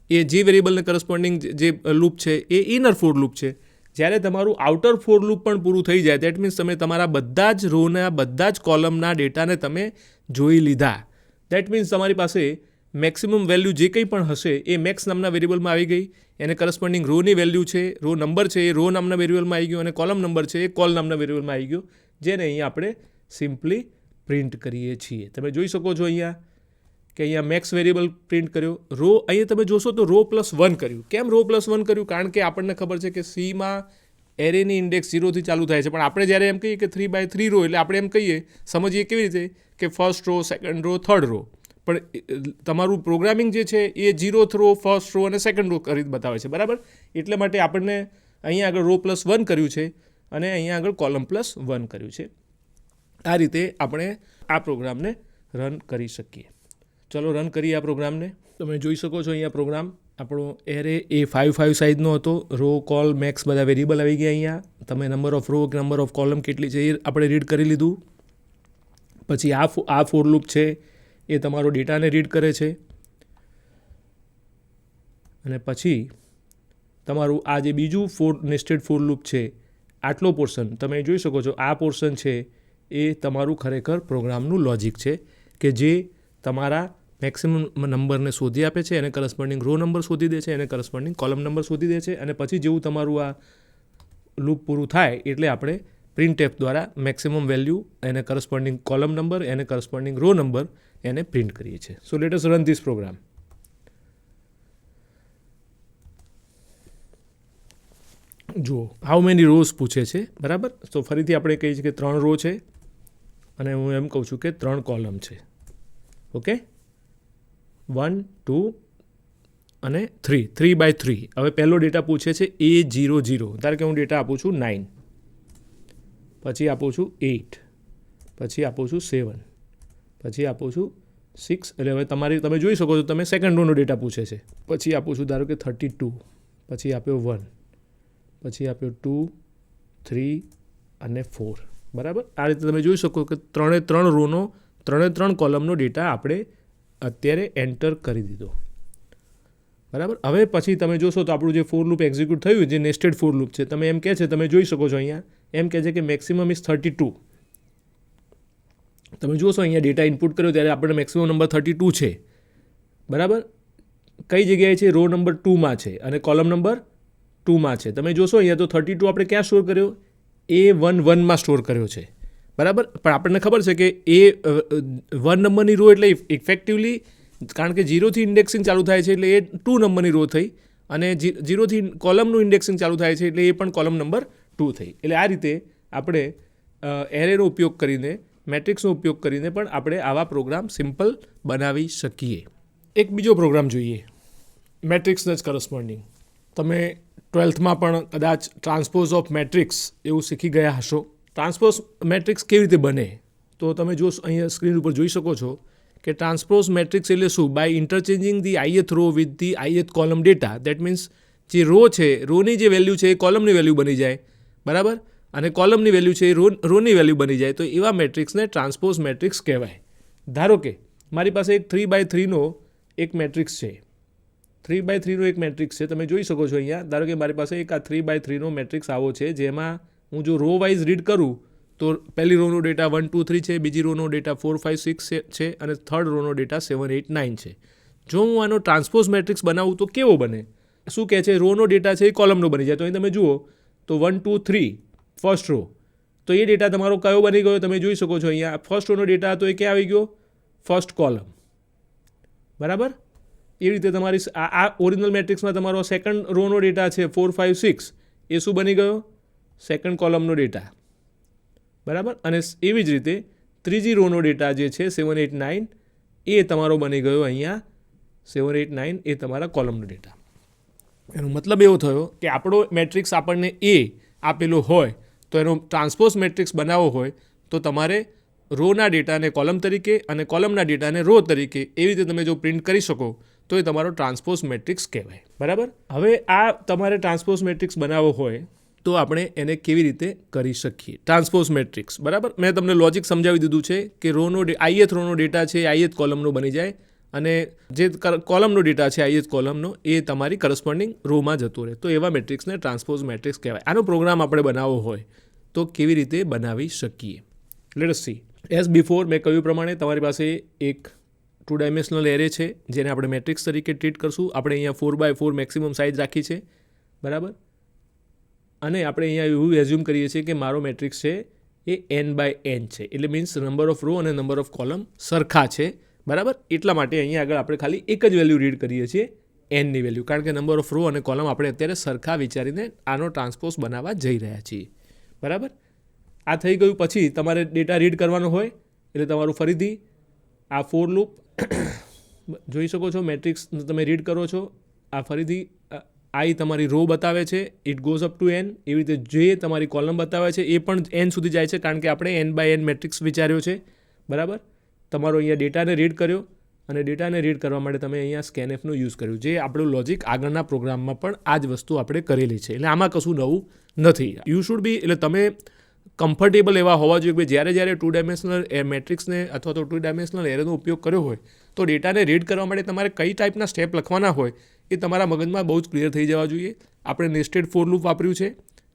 એ જે વેરિયેબલને કરસ્પોન્ડિંગ જે લૂપ છે એ ઇનર ફોર લૂપ છે. જ્યારે તમારું આઉટર ફોર લૂપ પણ પૂરું થઈ જાય દેટ મીન્સ તમે તમારા બધા જ રોના બધા જ કોલમના ડેટાને તમે જોઈ લીધા. દેટ મીન્સ તમારી પાસે મેક્સિમમ વેલ્યુ જે કંઈ પણ હશે એ મેક્સ નામના વેરિયેબલમાં આવી ગઈ. એને કરસ્પોન્ડિંગ રોની વેલ્યુ છે, રો નંબર છે એ રો નામના વેરિયેબલમાં આવી ગયો, અને કોલમ નંબર છે એ કોલ નામના વેરિયેબલમાં આવી ગયો, જેને અહીંયા આપણે સિમ્પલી પ્રિન્ટ કરીએ છીએ. તમે જોઈ શકો છો અહીંયા કે અહીંયા મેક્સ વેરિયેબલ પ્રિન્ટ કર્યો. રો અહીંયા તમે જોશો તો રો +1 કર્યું. કેમ રો +1 કર્યું? કારણ કે આપણને ખબર છે કે સીમાં એરેની ઇન્ડેક્સ 0થી ચાલુ થાય છે, પણ આપણે જ્યારે એમ કહીએ કે 3x3 રો એટલે આપણે એમ કહીએ સમજીએ કેવી રીતે કે first row, second row, third row. પણ તમારું પ્રોગ્રામિંગ જે છે એ 0th રો, ફર્સ્ટ રો અને સેકન્ડ રો કરી બતાવે છે, બરાબર. એટલે માટે આપણને અહીંયા આગળ રો +1 કર્યું છે અને અહીંયા આગળ કોલમ +1 કર્યું છે. આ રીતે આપણે આ પ્રોગ્રામને રન કરી શકીએ. ચલો રન કરીએ આ પ્રોગ્રામને. તમે જોઈ શકો છો અહીંયા પ્રોગ્રામ આપણો એરે એ 5 સાઇઝનો હતો. રો, કોલ, મેક્સ બધા વેરિયેબલ આવી ગયા અહીંયા. તમે નંબર ઓફ રો કે નંબર ઓફ કોલમ કેટલી છે એ આપણે રીડ કરી લીધું. પછી આ ફોર લૂપ છે એ તમારો ડેટાને રીડ કરે છે. અને પછી તમારું આ જે બીજું નેસ્ટેડ ફોર લૂપ છે, આટલો પોર્શન તમે જોઈ શકો છો. આ પોર્શન છે એ તમારું ખરેખર પ્રોગ્રામનું લોજિક છે કે જે તમારા મેક્સિમમ નંબરને શોધી આપે છે, એને કરસ્પોન્ડિંગ રો નંબર શોધી દે છે, એને કરસ્પોન્ડિંગ કોલમ નંબર શોધી દે છે. અને પછી જેવું તમારું આ લૂપ પૂરું થાય એટલે આપણે પ્રિન્ટએફ દ્વારા મેક્સિમમ વેલ્યુ, એને કરસ્પોન્ડિંગ કોલમ નંબર, એને કરસ્પોન્ડિંગ રો નંબર એને પ્રિન્ટ કરીએ છીએ. So let us run this program. જુઓ હાઉ મેની રોઝ પૂછે છે, બરાબર. તો ફરીથી આપણે કહીએ છીએ કે 3 રો છે અને હું એમ કહું છું કે 3 કોલમ છે. ઓકે, 1, 2 અને 3, 3 by 3. હવે પહેલો ડેટા પૂછે છે A00. ધારો કે હું ડેટા આપું છું 9, પછી આપું છું 8, પછી આપું છું 7, પછી આપું છું 6. એટલે હવે તમે જોઈ શકો છો, તમે સેકન્ડ રોનો ડેટા પૂછે છે. પછી આપું છું ધારો કે 32, પછી આપ્યો 1, પછી આપ્યો 2, 3 અને 4, બરાબર. આ રીતે તમે જોઈ શકો કે 3 રોનો 3 કોલમનો ડેટા આપણે અત્યારે એન્ટર કરી દીધો, બરાબર. હવે પછી તમે જોશો તો આપણું જે ફોર લૂપ એક્ઝિક્યુટ થયું, જે નેસ્ટેડ ફોર લૂપ છે, તમે એમ કહે છે, તમે જોઈ શકો છો અહીંયા એમ કહે છે કે મેક્સિમમ ઇઝ 32. તમે જોશો અહીંયા ડેટા ઇનપુટ કર્યો ત્યારે આપણે મેક્સિમમ નંબર 32 છે, બરાબર. કઈ જગ્યાએ છે? રો નંબર 2માં છે અને કોલમ નંબર 2માં છે. તમે જોશો અહીંયા તો 32 આપણે ક્યાં સ્ટોર કર્યો? A11માં સ્ટોર કર્યો છે, બરાબર. પણ આપણને ખબર છે કે A1 નંબરની રો એટલે ઇફેક્ટિવલી, કારણ કે 0થી ઇન્ડેક્સિંગ ચાલુ થાય છે એટલે એ 2 નંબરની રો થઈ, અને 0થી કોલમનું ઇન્ડેક્સિંગ ચાલુ થાય છે એટલે એ પણ કોલમ નંબર 2 થઈ. એટલે આ રીતે આપણે એરેનો ઉપયોગ કરીને, મેટ્રિક્સનો ઉપયોગ કરીને પણ આપણે આવા પ્રોગ્રામ સિમ્પલ બનાવી શકીએ. એક બીજો પ્રોગ્રામ જોઈએ, મેટ્રિક્સને જ કરસ્પોન્ડિંગ. તમે 12થમાં પણ કદાચ ટ્રાન્સપોઝ ઓફ મેટ્રિક્સ એવું શીખી ગયા હશો. ટ્રાન્સપોઝ મેટ્રિક્સ કેવી રીતે બને? તો તમે જો અહીંયા સ્ક્રીન ઉપર જોઈ શકો છો કે ટ્રાન્સપોઝ મેટ્રિક્સ એટલે શું? By interchanging the ith row with the ith column data. That means જે રો છે, રોની જે વેલ્યુ છે એ કોલમની વેલ્યુ બની જાય, બરાબર, અને કોલમની વેલ્યુ છે એ રોની વેલ્યુ બની જાય. તો એવા મેટ્રિક્સને ટ્રાન્સપોઝ મેટ્રિક્સ કહેવાય. ધારો કે મારી પાસે એક 3 by 3નો એક મેટ્રિક્સ છે. 3 by 3નો એક મેટ્રિક્સ છે, તમે જોઈ શકો છો અહીંયા. ધારો કે મારી પાસે એક આ 3 by 3નો મેટ્રિક્સ આવો છે, જેમાં હું જો રો વાઇઝ રીડ કરું તો પહેલી રોનો ડેટા 1, 2, 3 છે, બીજી રોનો ડેટા 4, 5, 6 છે અને થર્ડ રોનો ડેટા 7, 8, 9 છે. જો હું આનો ટ્રાન્સપોઝ મેટ્રિક્સ બનાવું તો કેવો બને? શું કહે છે? રોનો ડેટા છે એ કોલમનો બની જાય. તો અહીં તમે જુઓ તો 1, 2, 3 ફર્સ્ટ રો, તો એ ડેટા તમારો કયો બની ગયો? તમે જોઈ શકો છો અહીંયા ફર્સ્ટ રોનો ડેટા હતો એ ક્યાં આવી ગયો? ફર્સ્ટ કોલમ, બરાબર. એ રીતે તમારી આ ઓરિજિનલ મેટ્રિક્સમાં તમારો સેકન્ડ રોનો ડેટા છે 4, 5, 6, એ શું બની ગયો? સેકન્ડ કોલમનો ડેટા, બરાબર. અને એવી જ રીતે ત્રીજી રોનો ડેટા જે છે 7, 8, 9 એ તમારો બની ગયો અહીંયા 7, 8, 9 એ તમારા કોલમનો ડેટા. એનો મતલબ એવો થયો કે આપણો મેટ્રિક્સ આપણને એ આપેલો હોય તો એનો ટ્રાન્સપોઝ મેટ્રિક્સ બનાવવો હોય તો તમારે રોના ડેટાને કોલમ તરીકે અને કોલમના ડેટાને રો તરીકે એવી રીતે તમે જો પ્રિન્ટ કરી શકો તો એ તમારો ટ્રાન્સપોઝ મેટ્રિક્સ કહેવાય, બરાબર. હવે આ તમારે ટ્રાન્સપોઝ મેટ્રિક્સ બનાવવો હોય તો આપણે એને કેવી રીતે કરી શકીએ? ટ્રાન્સપોઝ મેટ્રિક્સ, બરાબર. મેં તમને લોજિક સમજાવી દીધું છે કે ith રોનો ડેટા છે ith કોલમનો બની જાય અને જે કોલમનો ડેટા છે ith કોલમનો એ તમારી કરસ્પોન્ડિંગ રોમાં જતો રહે. તો એવા મેટ્રિક્સને ટ્રાન્સપોઝ મેટ્રિક્સ કહેવાય. આનો પ્રોગ્રામ આપણે બનાવવો હોય તો કેવી રીતે બનાવી શકીએ? Let S C. As before મેં કહ્યું પ્રમાણે તમારી પાસે એક 2 ડાયમેન્શનલ એરે છે જેને આપણે મેટ્રિક્સ તરીકે ટ્રીટ કરશું. આપણે અહીંયા 4 by 4 મેક્સિમમ સાઇઝ રાખી છે, બરાબર. અને આપણે અહીંયા એવું એઝ્યુમ કરીએ છીએ કે મારો મેટ્રિક્સ છે એ n by n છે, એટલે મીન્સ નંબર ઓફ રો અને નંબર ઓફ કોલમ સરખા છે, બરાબર. એટલા માટે અહીંયા આગળ આપણે ખાલી એક જ વેલ્યુ રીડ કરીએ છીએ, nની વેલ્યુ, કારણ કે નંબર ઓફ રો અને કોલમ આપણે અત્યારે સરખા વિચારીને આનો ટ્રાન્સપોઝ બનાવવા જઈ રહ્યા છીએ, બરાબર. આ થઈ ગયું. પછી તમારે ડેટા રીડ કરવાનો હોય એટલે તમારું ફરીથી આ ફોર લૂપ જોઈ શકો છો, મેટ્રિક્સ તમે રીડ કરો છો. આ ફરીથી આઈ તમારી રો બતાવે છે, it goes up to n. એવી રીતે જે તમારી કોલમ બતાવે છે એ પણ n સુધી જાય છે, કારણ કે આપણે n by n મેટ્રિક્સ વિચાર્યો છે, બરાબર. તમારો અહીંયા ડેટાને રીડ કર્યો અને ડેટાને રીડ કરવા માટે તમે અહીંયા સ્કેનએફનો યુઝ કર્યું, જે આપણું લોજિક આગળના પ્રોગ્રામમાં પણ આ જ વસ્તુ આપણે કરેલી છે. એટલે આમાં કશું નવું નથી. યુ શુડ બી, એટલે તમે કમ્ફર્ટેબલ એવા હોવા જોઈએ કે જ્યારે 2 ડાયમેન્શનલ મેટ્રિક્સને અથવા તો 2 ડાયમેન્શનલ એરેનો ઉપયોગ કર્યો હોય તો ડેટાને રીડ કરવા માટે તમારે કઈ ટાઈપના સ્ટેપ લખવાના હોય એ તમારા મગજમાં બહુ જ ક્લિયર થઈ જવા જોઈએ. આપણે નેસ્ટેડ ફોર લૂપ વાપર્યું છે,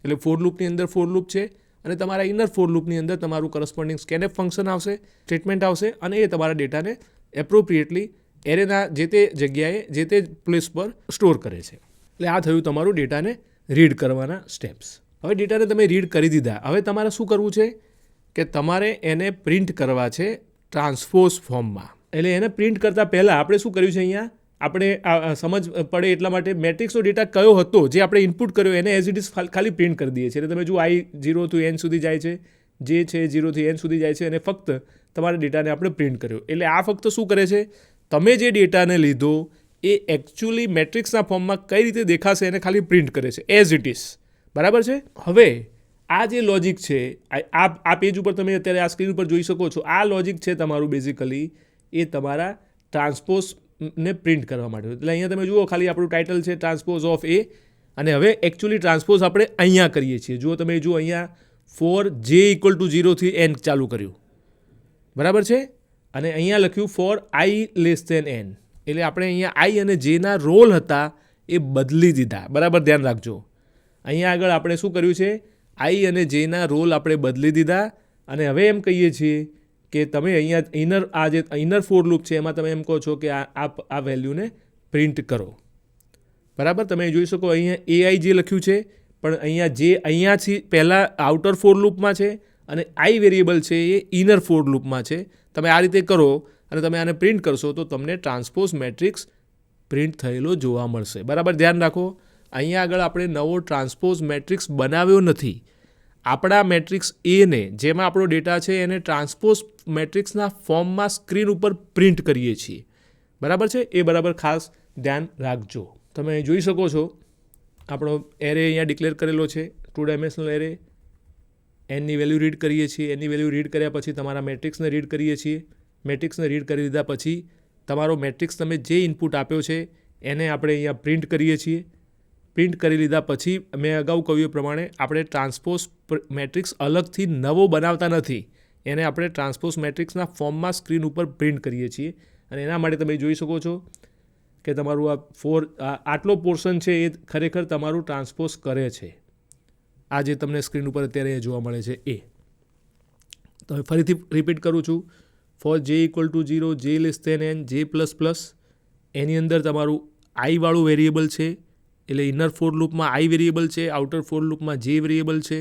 એટલે ફોર લૂપની અંદર ફોર લૂપ છે અને તમારા ઇનર ફોર લૂપની અંદર તમારું કરસ્પોન્ડિંગ સ્કેનએફ ફંક્શન આવશે, સ્ટેટમેન્ટ આવશે અને એ તમારા ડેટાને એપ્રોપ્રિએટલી એરેના જે તે જગ્યાએ જે તે પ્લેસ પર સ્ટોર કરે છે. એટલે આ થયું તમારું ડેટાને રીડ કરવાના સ્ટેપ્સ. હવે ડેટાને તમે રીડ કરી દીધા, હવે તમારે શું કરવું છે કે તમારે એને પ્રિન્ટ કરવા છે ટ્રાન્સપોઝ ફોર્મમાં. એટલે એને પ્રિન્ટ કરતાં પહેલાં આપણે શું કર્યું છે, અહીંયા આપણે સમજ પડે એટલા માટે મેટ્રિક્સનો ડેટા કયો હતો જે આપણે ઇનપુટ કર્યો એને એઝ ઇટ ઇઝ ખાલી પ્રિન્ટ કરી દઈએ છીએ. એટલે તમે જુઓ I 0 થી N સુધી જાય છે, જે છે 0 થી N સુધી જાય છે અને ફક્ત તમારા ડેટાને આપણે પ્રિન્ટ કર્યો. એટલે આ ફક્ત શું કરે છે, તમે જે ડેટાને લીધો એ એકચ્યુઅલી મેટ્રિક્સના ફોર્મમાં કઈ રીતે દેખાશે એને ખાલી પ્રિન્ટ કરે છે એઝ ઇટ ઇઝ. બરાબર છે. હવે આ જે લોજિક છે, આ પેજ ઉપર તમે અત્યારે આ સ્ક્રીન ઉપર જોઈ શકો છો, આ લોજિક છે તમારું બેઝિકલી એ તમારા ટ્રાન્સપોઝને પ્રિન્ટ કરવા માટે. એટલે અહીંયા તમે જુઓ ખાલી આપણું ટાઇટલ છે ટ્રાન્સપોઝ ઓફ એ, અને હવે એકચ્યુઅલી ટ્રાન્સપોઝ આપણે અહીંયા કરીએ છીએ. જુઓ તમે જુઓ અહીંયા ફોર જે ઇક્વલ ટુ 0 થી N ચાલુ કર્યું, બરાબર છે, અને અહીંયા લખ્યું for I less than N. એટલે આપણે અહીંયા I અને જેના રોલ હતા એ બદલી દીધા. બરાબર ધ્યાન રાખજો. અહીંયા આગળ આપણે શું કર્યું છે, I અને જેના રોલ આપણે બદલી દીધા અને હવે એમ કહીએ છીએ કે તમે અહીંયા આ જે ઇનર ફોર લૂપ છે એમાં તમે એમ કહો છો કે આ વેલ્યુને પ્રિન્ટ કરો. બરાબર, તમે જોઈ શકો અહીંયા AI જે લખ્યું છે, પણ અહીંયા જે અહીંયાથી પહેલાં આઉટર ફોર લૂપમાં છે અને I વેરિયેબલ છે એ ઇનર ફોર લૂપમાં છે. તમે આ રીતે કરો અને તમે આને પ્રિન્ટ કરશો તો તમને ટ્રાન્સપોઝ મેટ્રિક્સ પ્રિન્ટ થયેલો જોવા મળશે. બરાબર ધ્યાન રાખો, અહીંયા આગળ આપણે નવો ટ્રાન્સપોઝ મેટ્રિક્સ બનાવ્યો નથી. આપણા મેટ્રિક્સ એને, જેમાં આપણો ડેટા છે, એને ટ્રાન્સપોઝ મેટ્રિક્સના ફોર્મમાં સ્ક્રીન ઉપર પ્રિન્ટ કરીએ છીએ. બરાબર છે, એ બરાબર ખાસ ધ્યાન રાખજો. તમે જોઈ શકો છો આપણો એરે અહીંયા ડિક્લેર કરેલો છે, 2 ડાયમેન્શનલ એરે. એનની વેલ્યુ રીડ કરીએ છીએ, એની વેલ્યુ રીડ કર્યા પછી તમારા મેટ્રિક્સને રીડ કરીએ છીએ. મેટ્રિક્સને રીડ કરી દીધા પછી તમારો મેટ્રિક્સ તમે જે ઇનપુટ આપ્યો છે એને આપણે અહીંયા પ્રિન્ટ કરીએ છીએ. પ્રિન્ટ કરી લીધા પછી મેં અગાઉ કહ્યું એ પ્રમાણે આપણે ટ્રાન્સપોઝ મેટ્રિક્સ અલગથી નવો બનાવતા નથી, એને આપણે ટ્રાન્સપોઝ મેટ્રિક્સના ફોર્મમાં સ્ક્રીન ઉપર પ્રિન્ટ કરીએ છીએ. અને એના માટે તમે જોઈ શકો છો કે તમારું આટલો પોર્શન છે એ ખરેખર તમારું ટ્રાન્સપોઝ કરે છે. આ જે તમને સ્ક્રીન ઉપર અત્યારે જોવા મળે છે એ. તો ફરીથી રિપીટ કરું છું, ફોર જે ઇક્વલ ટુ 0, જે લેસ ધેન N, જે પ્લસ પ્લસ, એની અંદર તમારું I વાળું વેરિયેબલ છે, એટલે ઇનર ફોર લૂપમાં I વેરિયેબલ છે, આઉટર ફોર લૂપમાં જે વેરિયેબલ છે,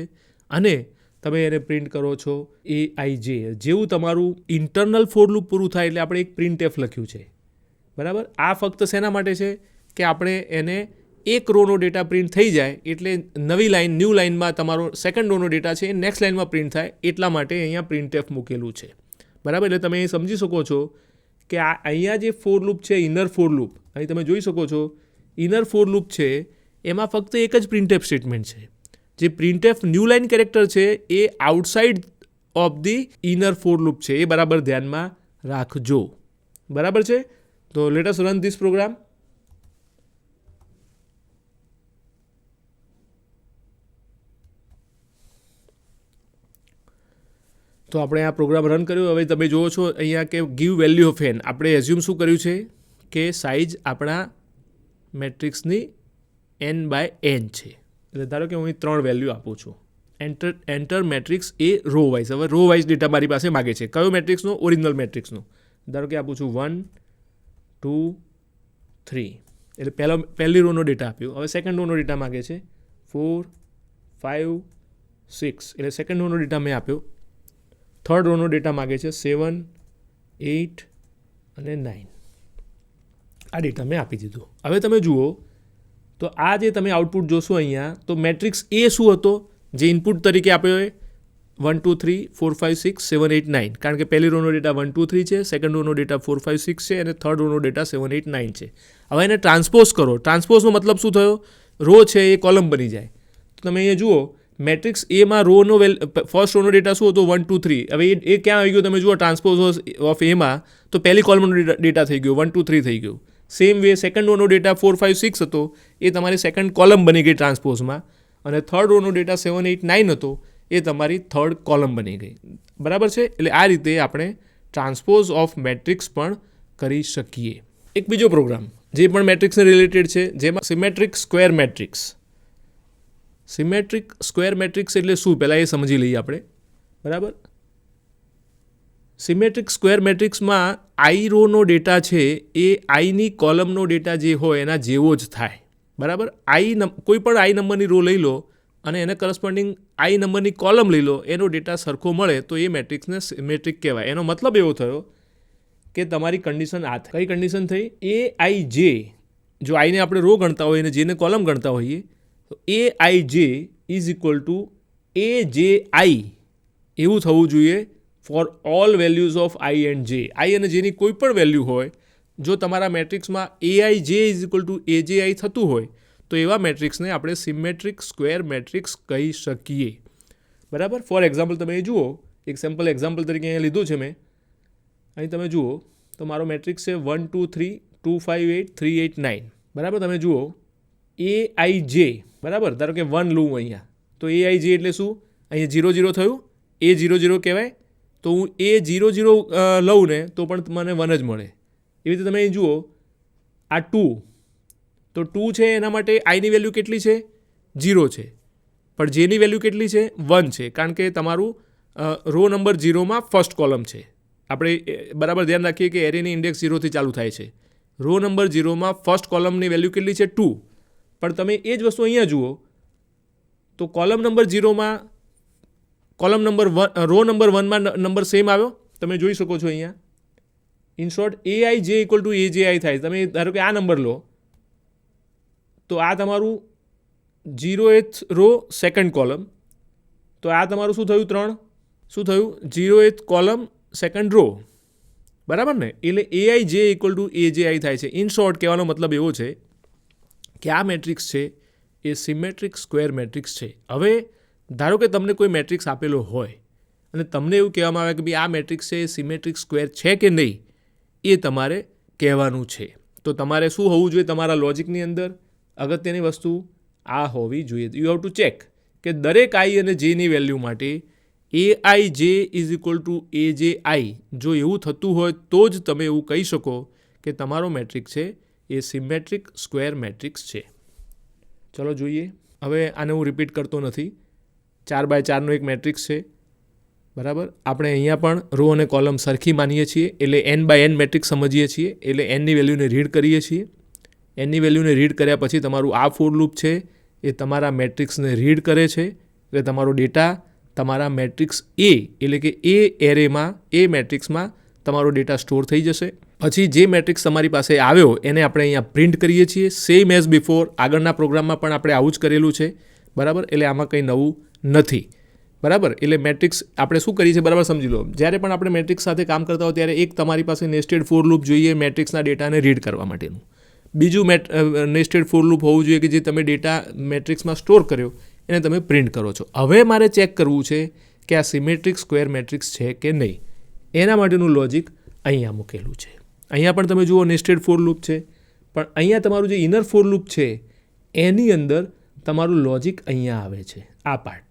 અને તમે એને પ્રિન્ટ કરો છો AIJ. જેવું તમારું ઇન્ટરનલ ફોર લૂપ પૂરું થાય એટલે આપણે એક પ્રિન્ટએફ લખ્યું છે. બરાબર, આ ફક્ત શેના માટે છે કે આપણે એને એક રોનો ડેટા પ્રિન્ટ થઈ જાય એટલે નવી લાઇન, ન્યૂ લાઇનમાં તમારો સેકન્ડ રોનો ડેટા છે એ નેક્સ્ટ લાઇનમાં પ્રિન્ટ થાય એટલા માટે અહીંયા પ્રિન્ટએફ મૂકેલું છે. બરાબર, એટલે તમે એ સમજી શકો છો કે આ અહીંયા જે ફોર લૂપ છે, ઇનર ફોર લૂપ, અહીં તમે જોઈ શકો છો ઇનર ફોર લૂપ છે એમાં ફક્ત એક જ પ્રિન્ટએફ સ્ટેટમેન્ટ છે. જે પ્રિન્ટએફ ન્યૂ લાઇન કેરેક્ટર છે એ outside of the inner for loop છે, એ બરાબર ધ્યાનમાં રાખજો. બરાબર છે, તો let us run this program. તો આપણે આ પ્રોગ્રામ રન કર્યો. હવે તમે જુઓ છો અહીંયા કે ગીવ વેલ્યુ ઓફ N. આપણે એઝ્યુમ શું કર્યું છે કે સાઇઝ આપણા મેટ્રિક્સની N/N છે. એટલે ધારો કે હું અહીં 3 વેલ્યુ આપું છું. એન્ટર મેટ્રિક્સ એ રો વાઇઝ. હવે રો વાઇઝ ડેટા મારી પાસે માગે છે. કયો મેટ્રિક્સનો? ઓરિજિનલ મેટ્રિક્સનો. ધારો કે આપું છું 1, 2, 3. એટલે પહેલી રોનો ડેટા આપ્યો. હવે સેકન્ડ રોનો ડેટા માગે છે 4, 5, 6. એટલે સેકન્ડ રોનો ડેટા મેં આપ્યો. થર્ડ રોનો ડેટા માગે છે 7, 8 અને 9. આ ડેટા મેં આપી દીધો. હવે તમે જુઓ તો આ જે તમે આઉટપુટ જોશો અહીંયા, તો મેટ્રિક્સ એ શું હતો જે ઇનપુટ તરીકે આપ્યો હોય 1, 2, 3, 4, 5, 6, 7, 8, 9. કારણ કે પહેલી રોનો ડેટા 1, 2, 3 છે, સેકન્ડ રોનો ડેટા 4, 5, 6 છે અને થર્ડ રોનો ડેટા 7, 8, 9 છે. હવે એને ટ્રાન્સપોઝ કરો. ટ્રાન્સપોઝનો મતલબ શું થયો? રો છે એ કોલમ બની જાય. તો તમે અહીંયા જુઓ મેટ્રિક્સ એમાં રોનો ફર્સ્ટ રોનો ડેટા શું હતો 1 2 3. હવે એ ક્યાં આવી ગયો તમે જુઓ ટ્રાન્સપોઝ ઓફ એમાં તો પહેલી કોલમનો ડેટા થઈ ગયો 1 2 3 થઈ ગયું. સેમ વે સેકન્ડ રોનો ડેટા 4 5 6 હતો એ તમારી સેકન્ડ કોલમ બની ગઈ ટ્રાન્સપોઝમાં, અને થર્ડ રોનો ડેટા 7 8 9 હતો એ તમારી થર્ડ કોલમ બની ગઈ. બરાબર છે. એટલે આ રીતે આપણે ટ્રાન્સપોઝ ઓફ મેટ્રિક્સ પણ કરી શકીએ. એક બીજો પ્રોગ્રામ જે પણ મેટ્રિક્સને રિલેટેડ છે, જેમાં symmetric square matrix. Symmetric square matrix એટલે શું પહેલાં એ સમજી લઈએ આપણે. બરાબર. સિમેટ્રિક સ્ક્વેર મેટ્રિક્સમાં આઈ રોનો ડેટા છે એ આઈની કોલમનો ડેટા જે હોય એના જેવો જ થાય. બરાબર. કોઈ પણ આઈ નંબરની રો લઈ લો અને એને કરસ્પોન્ડિંગ આઈ નંબરની કોલમ લઈ લો, એનો ડેટા સરખો મળે તો એ મેટ્રિક્સને સિમેટ્રિક કહેવાય. એનો મતલબ એવો થયો કે તમારી કન્ડિશન આ કઈ કન્ડિશન થઈ, એ આઈ જે, જો આઈને આપણે રો ગણતા હોઈએ અને જેને કોલમ ગણતા હોઈએ તો એ આઈ જે ઇઝ ઇક્વલ ટુ એ જે આઈ એવું થવું જોઈએ four all values of I and જે. આઈ અને જેની કોઈ પણ વેલ્યુ હોય, જો તમારા મેટ્રિક્સમાં એ આઈ જે ઇઝ ઇક્વલ ટુ એ જે આઈ થતું હોય તો એવા મેટ્રિક્સને આપણે સિમેટ્રિક સ્ક્વેર મેટ્રિક્સ કહી શકીએ. બરાબર. ફોર એક્ઝામ્પલ તમે એ જુઓ, એક સિમ્પલ એક્ઝામ્પલ તરીકે અહીંયા લીધું છે મેં. અહીં તમે જુઓ તો મારો મેટ્રિક્સ છે 1 2 3 2 5 8 3 8 9. બરાબર. તમે જુઓ એ આઈ જે, બરાબર, ધારો કે 1 લઉં અહીંયા તો એ આઈ જે એટલે શું, અહીંયા 0 0 થયું, એ 0 0 કહેવાય. તો હું એ 0 0 લઉં ને તો પણ મને 1 જ મળે. એવી રીતે તમે અહીં જુઓ આ 2, તો 2 છે એના માટે આઈની વેલ્યુ કેટલી છે 0 છે, પણ જેની વેલ્યુ કેટલી છે 1 છે, કારણ કે તમારું રો નંબર 0માં ફર્સ્ટ કોલમ છે. આપણે બરાબર ધ્યાન રાખીએ કે એરેની ઇન્ડેક્સ 0થી ચાલુ થાય છે. રો નંબર 0માં ફર્સ્ટ કોલમની વેલ્યુ કેટલી છે 2, પણ તમે એ જ વસ્તુ અહીંયા જુઓ તો કોલમ નંબર 0માં રો નંબર 1માં નંબર સેમ આવ્યો, તમે જોઈ શકો છો અહીંયા. ઇન શોર્ટ એ આઈ જે ઇક્વલ ટુ એ જે આઈ થાય. તમે ધારો કે આ નંબર લો તો આ તમારું 0th રો સેકન્ડ કોલમ, તો આ તમારું શું થયું 3, શું થયું 0th કોલમ સેકન્ડ રો. બરાબર ને. એટલે એ આઈ જે ઇક્વલ ટુ એ જે આઈ થાય છે. ઇન શોર્ટ કહેવાનો મતલબ એવો છે કે આ મેટ્રિક્સ છે એ સિમેટ્રિક સ્ક્વેર મેટ્રિક્સ છે. હવે ધારો કે તમને કોઈ મેટ્રિક્સ આપેલો હોય અને તમને એવું કહેવામાં આવે કે ભાઈ આ મેટ્રિક્સ છે એ સિમેટ્રિક સ્ક્વેર છે કે નહીં, એ તમારે કહેવાનું છે. તો તમારે શું હોવું જોઈએ તમારા લોજિકની અંદર, અગત્યની વસ્તુ આ હોવી જોઈએ. યુ હેવ ટુ ચેક કે દરેક આઈ અને જેની વેલ્યુ માટે એ આઈ જે ઇઝ ઇક્વલ ટુ એ જે આઈ જો એવું થતું હોય તો જ તમે એવું કહી શકો કે તમારો મેટ્રિક્સ છે એ સિમેટ્રિક સ્ક્વેર મેટ્રિક્સ છે. ચલો જોઈએ. હવે આને હું રિપીટ કરતો નથી. 4x4નો એક મેટ્રિક્સ છે. બરાબર. આપણે અહીંયા પણ રો અને કોલમ સરખી માનીએ છીએ, એટલે n/n મેટ્રિક્સ સમજીએ છીએ, એટલે nની વેલ્યુને રીડ કરીએ છીએ. nની વેલ્યુને રીડ કર્યા પછી તમારું આ ફોર લૂપ છે એ તમારા મેટ્રિક્સને રીડ કરે છે, એટલે તમારો ડેટા તમારા મેટ્રિક્સ એ એટલે કે એ એરેમાં, એ મેટ્રિક્સમાં તમારો ડેટા સ્ટોર થઈ જશે. પછી જે મેટ્રિક્સ તમારી પાસે આવ્યો એને આપણે અહીંયા પ્રિન્ટ કરીએ છીએ, સેમ એઝ બિફોર. આગળના પ્રોગ્રામમાં પણ આપણે આવું જ કરેલું છે. બરાબર. એટલે આમાં કંઈ નવું નથી. બરાબર. એટલે મેટ્રિક્સ આપણે શું કરીએ છીએ બરાબર સમજી લો. જ્યારે પણ આપણે મેટ્રિક્સ સાથે કામ કરતા હોય ત્યારે એક તમારી પાસે નેસ્ટેડ ફોર લૂપ જોઈએ મેટ્રિક્સના ડેટાને રીડ કરવા માટેનું. બીજું નેસ્ટેડ ફોર લૂપ હોવું જોઈએ કે જે તમે ડેટા મેટ્રિક્સમાં સ્ટોર કર્યો એને તમે પ્રિન્ટ કરો છો. હવે મારે ચેક કરવું છે કે આ સિમેટ્રિક સ્ક્વેર મેટ્રિક્સ છે કે નહીં. એના માટેનું લોજિક અહીંયા મૂકેલું છે. અહીંયા પણ તમે જુઓ નેસ્ટેડ ફોર લૂપ છે, પણ અહીંયા તમારું જે ઇનર ફોર લૂપ છે એની અંદર તમારું લોજિક અહીંયા આવે છે, આ પાર્ટ.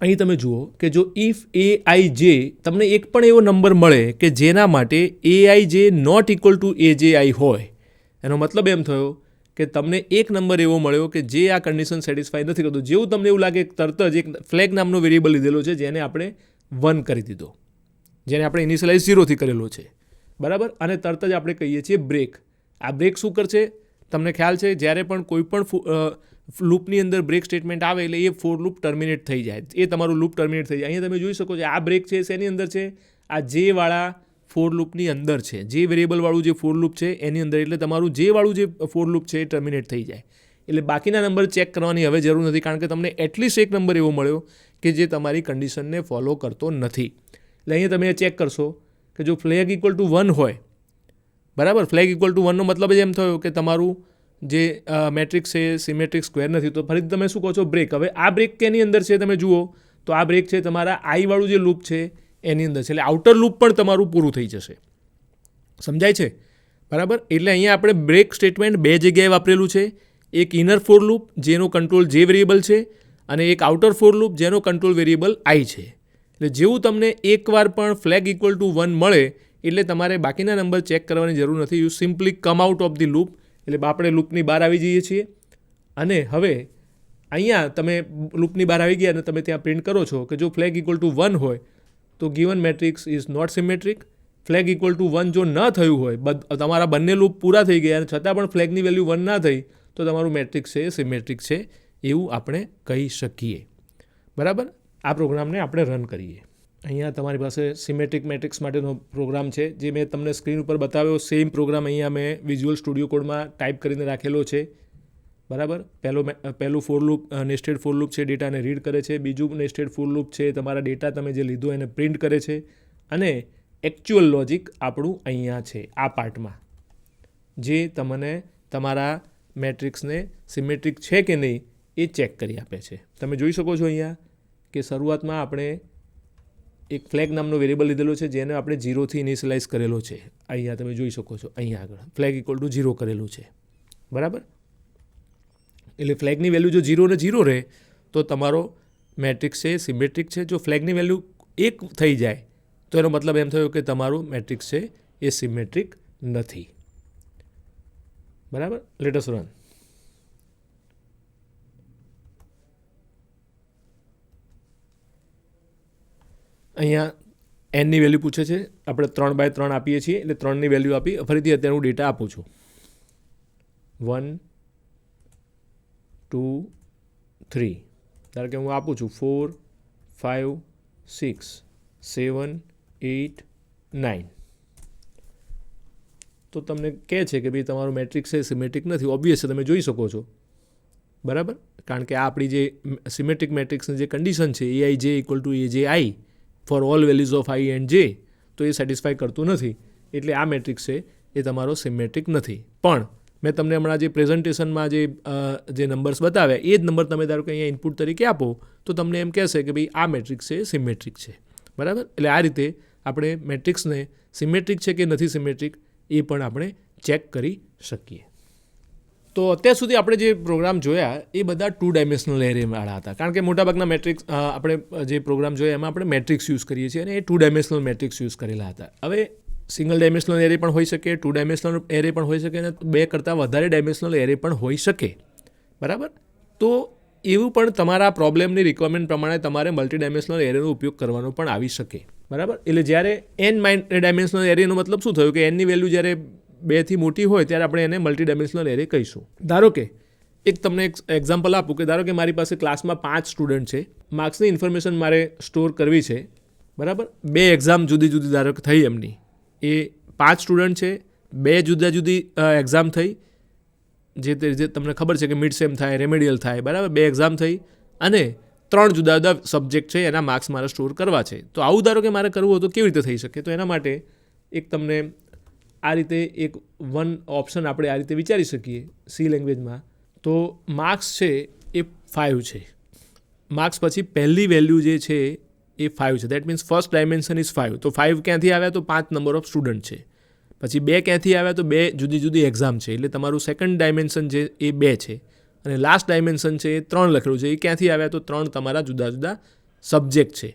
અહીં તમે જુઓ કે જો ઇફ એ આઈ જે તમને એક પણ એવો નંબર મળે કે જેના માટે એ આઈ જે નોટ ઇક્વલ ટુ એ જે આઈ હોય, એનો મતલબ એમ થયો કે તમને એક નંબર એવો મળ્યો કે જે આ કન્ડિશન સેટિસ્ફાઈ નથી કરતો. જેવું તમને એવું લાગે તરત જ એક ફ્લેગ નામનો વેરિયેબલ લીધેલો છે જેને આપણે 1 કરી દીધો, જેને આપણે ઇનિશિયલાઇઝ 0થી કરેલો છે. બરાબર. અને તરત જ આપણે કહીએ છીએ બ્રેક. આ બ્રેક શું કરશે તમને ખ્યાલ છે, જ્યારે પણ કોઈ પણ લૂપની અંદર બ્રેક સ્ટેટમેન્ટ આવે એટલે એ ફોર લૂપ ટર્મિનેટ થઈ જાય, એ તમારું લૂપ ટર્મિનેટ થઈ જાય. અહીંયા તમે જોઈ શકો છો આ બ્રેક છે શેની અંદર છે, આ જે વાળા ફોર લૂપની અંદર છે, જે વેરિયેબલવાળું જે ફોર લૂપ છે એની અંદર. એટલે તમારું જે વાળું જે ફોર લૂપ છે એ ટર્મિનેટ થઈ જાય. એટલે બાકીના નંબર ચેક કરવાની હવે જરૂર નથી, કારણ કે તમને એટલીસ્ટ એક નંબર એવો મળ્યો કે જે તમારી કન્ડિશનને ફોલો કરતો નથી. એટલે અહીંયા તમે ચેક કરશો કે જો ફ્લેગ ઇક્વલ ટુ 1 હોય, બરાબર, ફ્લેગ ઇક્વલ ટુ 1નો મતલબ જ એમ થયો કે તમારું જે મેટ્રિક્સ છે સિમેટ્રિક સ્ક્વેર નથી. તો ફરીથી તમે શું કહો છો? બ્રેક. હવે આ બ્રેક કેની અંદર છે તમે જુઓ તો આ બ્રેક છે તમારા આઈવાળું જે લૂપ છે એની અંદર છે. એટલે આઉટર લૂપ પણ તમારું પૂરું થઈ જશે. સમજાય છે? બરાબર. એટલે અહીંયા આપણે બ્રેક સ્ટેટમેન્ટ બે જગ્યાએ વાપરેલું છે. એક ઇનર ફોર લૂપ જેનો કંટ્રોલ જે વેરિયેબલ છે અને એક આઉટર ફોર લૂપ જેનો કંટ્રોલ વેરિયેબલ આઈ છે. એટલે જેવું તમને એકવાર પણ ફ્લેગ ઇક્વલ ટુ 1 મળે એટલે તમારે બાકીના નંબર ચેક કરવાની જરૂર નથી. You simply come out of the loop. એટલે આપણે લૂપની બહાર આવી જઈએ છીએ અને હવે અહીંયા તમે લૂપની બહાર આવી ગયા અને તમે ત્યાં પ્રિન્ટ કરો છો કે જો ફ્લેગ ઇક્વલ ટુ 1 હોય તો given matrix is not symmetric. Flag equal to 1 જો ન થયું હોય, તમારા બંને લૂપ પૂરા થઈ ગયા અને છતાં પણ ફ્લેગની વેલ્યુ 1 ના થઈ તો તમારું મેટ્રિક્સ છે એ સિમેટ્રિક છે એવું આપણે કહી શકીએ. બરાબર. આ પ્રોગ્રામને આપણે રન કરીએ. અહીંયા તમારી પાસે સિમેટ્રિક મેટ્રિક્સ માટેનો પ્રોગ્રામ છે જે મેં તમને સ્ક્રીન ઉપર બતાવ્યો. સેમ પ્રોગ્રામ અહીંયા મેં વિઝ્યુઅલ સ્ટુડિયો કોડમાં ટાઈપ કરીને રાખેલો છે. બરાબર. પહેલું for loop nested for loop છે, ડેટાને રીડ કરે છે. બીજું નેસ્ટેડ ફોર લૂપ છે તમારા ડેટા તમે જે લીધો એને પ્રિન્ટ કરે છે. અને એકચ્યુઅલ લોજિક આપણું અહીંયા છે આ પાર્ટમાં, જે તમને તમારા મેટ્રિક્સને સિમેટ્રિક છે કે નહીં એ ચેક કરી આપે છે. તમે જોઈ શકો છો અહીંયા કે શરૂઆતમાં આપણે એક ફ્લેગ નામનો વેરિયેબલ લીધેલો છે જેને આપણે 0થી ઇનિશિયલાઇઝ કરેલો છે. અહીંયા તમે જોઈ શકો છો અહીંયા આગળ ફ્લેગ ઇક્વલ ટુ 0 કરેલું છે. બરાબર. એટલે ફ્લેગની વેલ્યુ જો 0 ને 0 રહે તો તમારો મેટ્રિક્સ છે સિમેટ્રિક છે. જો ફ્લેગની વેલ્યુ 1 થઈ જાય તો એનો મતલબ એમ થયો કે તમારું મેટ્રિક્સ છે એ સિમેટ્રિક નથી. બરાબર. Late us run. અહીંયા એનની વેલ્યુ પૂછે છે. આપણે 3/3 આપીએ છીએ એટલે 3ની વેલ્યુ આપી. ફરીથી અત્યારે હું ડેટા આપું છું. 1 2 3. ધારો કે હું આપું છું 4 5 6 7 8 9. તો તમને કહે છે કે ભાઈ તમારું મેટ્રિક્સ છે સિમેટ્રિક નથી. ઓબ્વિયસ છે, તમે જોઈ શકો છો. બરાબર. કારણ કે આ આપણી જે સિમેટ્રિક મેટ્રિક્સની જે કન્ડિશન છે એઆઈ જે equal to A J I for all values of I and J, તો એ સેટિસ્ફાય કરતું નથી. એટલે આ મેટ્રિક્સ છે એ તમારો સિમેટ્રિક નથી. પણ મેં તમને હમણાં જે પ્રેઝન્ટેશનમાં જે નંબર્સ બતાવ્યા એ જ નંબર તમે ધારો કે અહીંયા ઇનપુટ તરીકે આપો તો તમને એમ કહેશે કે ભાઈ આ મેટ્રિક્સ છે સિમેટ્રિક છે. બરાબર. એટલે આ રીતે આપણે મેટ્રિક્સને સિમેટ્રિક છે કે નથી સિમેટ્રિક એ પણ આપણે ચેક કરી શકીએ. તો અત્યાર સુધી આપણે જે પ્રોગ્રામ જોયા એ બધા 2 ડાયમેન્શનલ એરેવાળા હતા. કારણ કે મોટાભાગના મેટ્રિક્સ આપણે જે પ્રોગ્રામ જોયા એમાં આપણે મેટ્રિક્સ યુઝ કરીએ છીએ અને એ 2 ડાયમેન્શનલ મેટ્રિક્સ યુઝ કરેલા હતા. હવે સિંગલ ડાયમેન્શનલ એરે પણ હોઈ શકે, 2 ડાયમેન્શનલ એરે પણ હોઈ શકે અને 2 કરતાં વધારે ડાયમેન્શનલ એરે પણ હોઈ શકે. બરાબર. તો એવું પણ તમારા પ્રોબ્લેમની રિક્વાયરમેન્ટ પ્રમાણે તમારે મલ્ટી ડાયમેન્શનલ એરેનો ઉપયોગ કરવાનો પણ આવી શકે. બરાબર. એટલે જ્યારે n ડાયમેન્શનલ એરેનો મતલબ શું થયું કે nની વેલ્યુ જ્યારે 2થી મોટી હોય ત્યારે આપણે એને મલ્ટી ડાયમેન્શનલ એરે કહીશું. ધારો કે તમને એક એક્ઝામ્પલ આપું કે ધારો કે મારી પાસે ક્લાસમાં 5 સ્ટુડન્ટ છે. માર્ક્સની ઇન્ફોર્મેશન મારે સ્ટોર કરવી છે. બરાબર. 2 એક્ઝામ જુદી જુદી ધારો કે થઈ એમની. એ 5 સ્ટુડન્ટ છે, 2 જુદા જુદી એક્ઝામ થઈ, જે તમને ખબર છે કે મિડ સેમ થાય, રેમેડિયલ થાય. બરાબર. 2 એક્ઝામ થઈ અને 3 જુદા જુદા સબ્જેક્ટ છે એના માર્ક્સ મારે સ્ટોર કરવા છે. તો આવું ધારો કે મારે કરવું હોય તો કેવી રીતે થઈ શકે? તો એના માટે એક તમને આ રીતે એક ઓપ્શન આપણે આ રીતે વિચારી શકીએ સી લેંગ્વેજમાં. તો માર્ક્સ છે એ 5 છે. માર્ક્સ પછી પહેલી વેલ્યુ જે છે એ 5 છે. That means first dimension is 5. તો 5 ક્યાંથી આવ્યા? તો 5 નંબર ઓફ સ્ટુડન્ટ છે. પછી 2 ક્યાંથી આવ્યા? તો 2 જુદી જુદી એક્ઝામ છે. એટલે તમારું સેકન્ડ ડાયમેન્શન છે એ 2 છે. અને લાસ્ટ ડાયમેન્શન છે એ 3 લખેલું છે. એ ક્યાંથી આવ્યા? તો 3 તમારા જુદા જુદા સબ્જેક્ટ છે.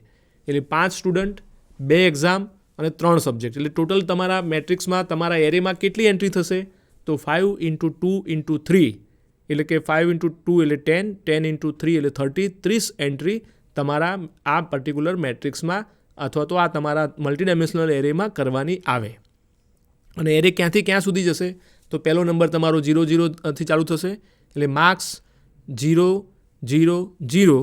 એટલે 5 સ્ટુડન્ટ, 2 એક્ઝામ અને 3 સબ્જેક્ટ. એટલે ટોટલ તમારા મેટ્રિક્સમાં તમારા એરેમાં કેટલી એન્ટ્રી થશે? તો 5 × 2 × 3 એટલે કે 5 × 2 એટલે 10, 10 × 3 એટલે 30, 30 એન્ટ્રી તમારા આ પર્ટિક્યુલર મેટ્રિક્સમાં અથવા તો આ તમારા મલ્ટી ડાયમેન્શનલ એરેમાં કરવાની આવે. અને એરે ક્યાંથી ક્યાં સુધી જશે? તો પહેલો નંબર તમારો 0 0થી ચાલુ થશે. એટલે માર્ક્સ 0 0 0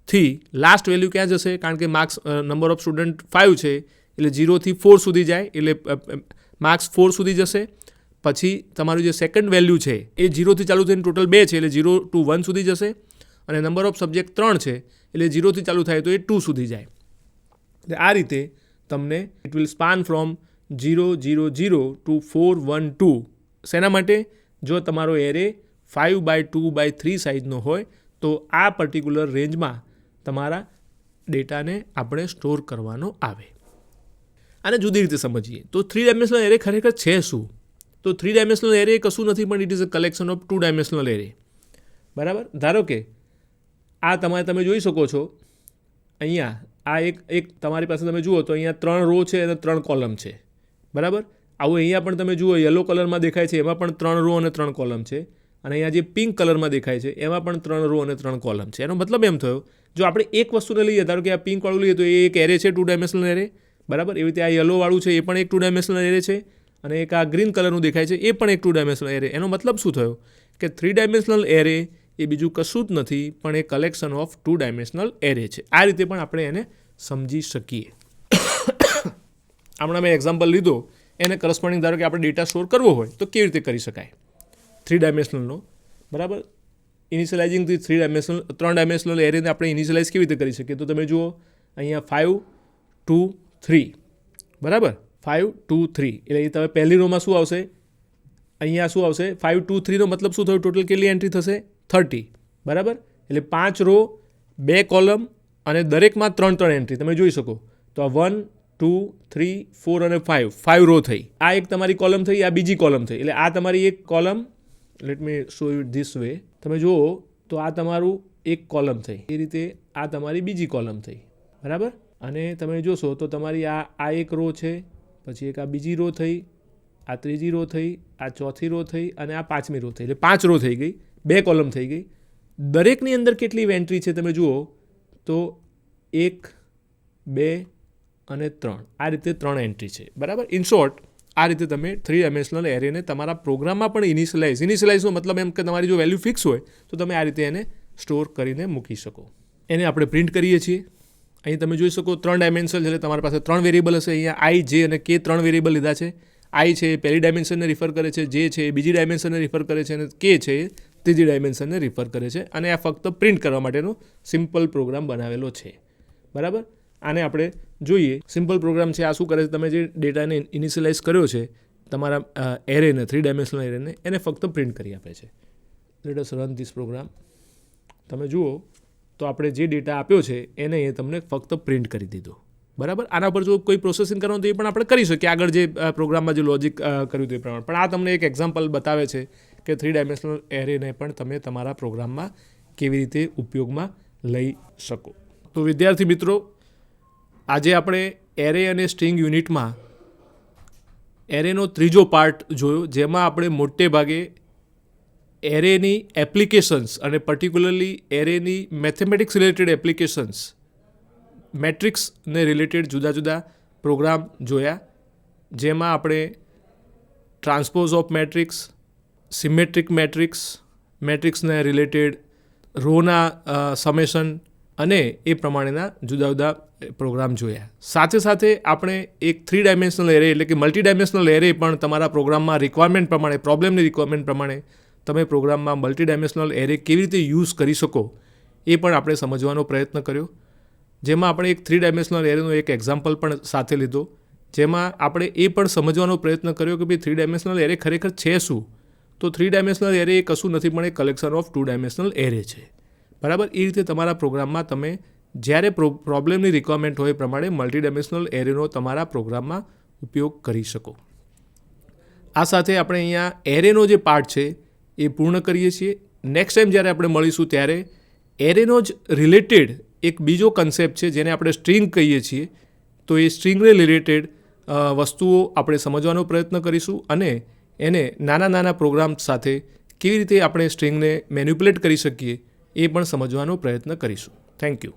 થી લાસ્ટ વેલ્યુ ક્યાં જશે? કારણ કે માર્ક્સ નંબર ઓફ સ્ટુડન્ટ 5 છે એટલે 0થી 4 સુધી જાય એટલે માર્ક્સ 4 સુધી જશે. પછી તમારું જે સેકન્ડ વેલ્યુ છે એ 0થી ચાલુ થઈને ટોટલ 2 છે એટલે 0 to 1 સુધી જશે. અને નંબર ઓફ સબ્જેક્ટ 3 છે એટલે 0થી ચાલુ થાય તો એ 2 સુધી જાય. એટલે આ રીતે તમને it will span from 0 0 0 to 4 1 2. શેના માટે? જો તમારો એરે 5x2x3 સાઇઝનો હોય તો આ પર્ટિક્યુલર રેન્જમાં તમારા ડેટાને આપણે સ્ટોર કરવાનો આવે. આને જુદી રીતે સમજીએ તો 3 ડાયમેન્શનલ એરે ખરેખર છે શું? તો 3 ડાયમેન્શનલ એરે કશું નથી પણ it is a collection of 2 dimensional array. બરાબર. ધારો કે આ તમે જોઈ શકો છો અહીંયા આ એક તમારી પાસે તમે જુઓ તો અહીંયા 3 રો છે અને 3 કોલમ છે. બરાબર. આવું અહીંયા પણ તમે જુઓ યલો કલરમાં દેખાય છે એમાં પણ 3 રો અને 3 કોલમ છે અને અહીંયા જે પિંક કલરમાં દેખાય છે એમાં પણ 3 રો અને 3 કોલમ છે. એનો મતલબ એમ થયો જો આપણે એક વસ્તુને લઈએ ધારો કે આ પિંકવાળું લઈએ તો એ એક એરે છે 2 ડાયમેન્શનલ એરે. બરાબર. એવી રીતે આ યલોવાળું છે એ પણ એક 2 ડાયમેન્શનલ એરે છે અને એક આ ગ્રીન કલરનું દેખાય છે એ પણ એક 2 ડાયમેન્શનલ એરે. એનો મતલબ શું થયો કે 3 ડાયમેન્શનલ એરે એ બીજું કશું જ નથી પણ એ કલેક્શન ઓફ 2 ડાયમેન્શનલ એરે છે. આ રીતે પણ આપણે એને સમજી શકીએ. હમણાં મેં એક્ઝામ્પલ લીધો એને કરસ્પોન્ડિંગ ધારો કે આપણે ડેટા સ્ટોર કરવો હોય તો કેવી રીતે કરી શકાય 3 ડાયમેન્શનલનો. બરાબર. ઇનિશિયલાઇઝિંગથી 3 ડાયમેન્શનલ એરેને આપણે ઇનિશિયલાઇઝ કેવી રીતે કરી શકીએ તો તમે જુઓ અહીંયા 5 2 3. બરાબર. 5 2 3 એટલે એ તમે પહેલી રોમાં શું આવશે અહીંયા શું આવશે 5 2 3નો મતલબ શું થયું ટોટલ કેટલી એન્ટ્રી થશે 30. બરાબર. એટલે 5 રો 2 કોલમ અને દરેકમાં 3 એન્ટ્રી તમે જોઈ શકો તો આ 1 2 3 4 અને 5 રો થઈ. આ એક તમારી કોલમ થઈ આ બીજી કોલમ થઈ એટલે આ તમારી એક column. Let me show you this way. તમે જુઓ તો આ તમારું એક કોલમ થઈ એ રીતે આ તમારી બીજી કોલમ થઈ. બરાબર. અને તમે જોશો તો તમારી આ એક રો છે પછી એક આ બીજી રો થઈ આ ત્રીજી રો થઈ આ ચોથી રો થઈ અને આ પાંચમી રો થઈ એટલે 5 રો થઈ ગઈ 2 કોલમ થઈ ગઈ. દરેકની અંદર કેટલી એન્ટ્રી છે તમે જુઓ તો 1 2 અને 3 આ રીતે 3 એન્ટ્રી છે. બરાબર. ઇન શોર્ટ આ રીતે તમે 3 ડાયમેન્શનલ એરેને તમારા પ્રોગ્રામમાં પણ ઇનિશિયલાઇઝનો મતલબ એમ કે તમારી જો વેલ્યુ ફિક્સ હોય તો તમે આ રીતે એને સ્ટોર કરીને મૂકી શકો. એને આપણે પ્રિન્ટ કરીએ છીએ. અહીં તમે જોઈ શકો 3 ડાયમેન્શન એટલે તમારી પાસે 3 વેરિયેબલ હશે. અહીંયા આઈ જે અને કે 3 વેરિયેબલ લીધા છે. આઈ છે એ પહેલી ડાયમેન્શનને રિફર કરે છે, જે છે એ બીજી ડાયમેન્શનને રિફર કરે છે અને કે છે એ ત્રીજી ડાયમેન્શનને રિફર કરે છે અને આ ફક્ત પ્રિન્ટ કરવા માટેનો સિમ્પલ પ્રોગ્રામ બનાવેલો છે. બરાબર. આને આપણે જોઈએ સિમ્પલ પ્રોગ્રામ છે. આ શું કરે છે તમે જે ડેટાને ઇનિશિયલાઇઝ કર્યો છે તમારા એરેને 3 ડાયમેન્શનલ એરેને એને ફક્ત પ્રિન્ટ કરી આપે છે. Let us run this program. તમે જુઓ તો આપણે જે ડેટા આપ્યો છે એને એ તમને ફક્ત પ્રિન્ટ કરી દીધો. બરાબર. આના પર જો કોઈ પ્રોસેસિંગ કરવાનું તો એ પણ આપણે કરી શકીએ આગળ જે પ્રોગ્રામમાં જે લોજિક કર્યું હતું એ પ્રમાણે. પણ આ તમને એક એક્ઝામ્પલ બતાવે છે કે 3 ડાયમેન્શનલ એરેને પણ તમે તમારા પ્રોગ્રામમાં કેવી રીતે ઉપયોગમાં લઈ શકો. તો વિદ્યાર્થી મિત્રો આજે આપણે એરે અને સ્ટ્રિંગ યુનિટમાં એરેનો ત્રીજો પાર્ટ જોયો જેમાં આપણે મોટે ભાગે એરેની એપ્લિકેશન્સ અને પર્ટિક્યુલરલી એરેની મેથેમેટિક્સ રિલેટેડ એપ્લિકેશન્સ મેટ્રિક્સને રિલેટેડ જુદા જુદા પ્રોગ્રામ જોયા જેમાં આપણે transpose of matrix, symmetric matrix, મેટ્રિક્સને રિલેટેડ રોના સમેશન અને એ પ્રમાણેના જુદા જુદા પ્રોગ્રામ જોયા. સાથે સાથે આપણે એક 3 ડાયમેન્શનલ એરે એટલે કે મલ્ટી ડાયમેન્શનલ એરે પણ તમારા પ્રોગ્રામમાં રિક્વાયરમેન્ટ પ્રમાણે પ્રોબ્લેમની રિક્વાયરમેન્ટ પ્રમાણે તમે પ્રોગ્રામમાં મલ્ટી ડાયમેન્શનલ એરે કેવી રીતે યુઝ કરી શકો એ પણ આપણે સમજવાનો પ્રયત્ન કર્યો. જેમાં આપણે એક 3 ડાયમેન્શનલ એરેનો એક એક્ઝામ્પલ પણ સાથે લીધો જેમાં આપણે એ પણ સમજવાનો પ્રયત્ન કર્યો કે ભાઈ 3 ડાયમેન્શનલ એરે ખરેખર છે શું. તો 3 ડાયમેન્શનલ એરે એ કશું નથી પણ એ કલેક્શન ઓફ 2 ડાયમેન્શનલ એરે છે. બરાબર. એ રીતે તમારા પ્રોગ્રામમાં તમે જ્યારે પ્રોબ્લેમની રિક્વાયરમેન્ટ હોય એ પ્રમાણે મલ્ટી ડાયમેન્શનલ એરેનો તમારા પ્રોગ્રામમાં ઉપયોગ કરી શકો. આ સાથે આપણે અહીંયા એરેનો જે પાર્ટ છે એ પૂર્ણ કરીએ છીએ. નેક્સ્ટ ટાઈમ જ્યારે આપણે મળીશું ત્યારે એરેનો જ રિલેટેડ એક બીજો કન્સેપ્ટ છે જેને આપણે સ્ટ્રિંગ કહીએ છીએ. તો એ સ્ટ્રિંગને રિલેટેડ વસ્તુઓ આપણે સમજવાનો પ્રયત્ન કરીશું અને એને નાના નાના પ્રોગ્રામ સાથે કેવી રીતે આપણે સ્ટ્રિંગને મેન્યુપ્યુલેટ કરી શકીએ એ પણ સમજવાનો પ્રયત્ન કરીશું. Thank you.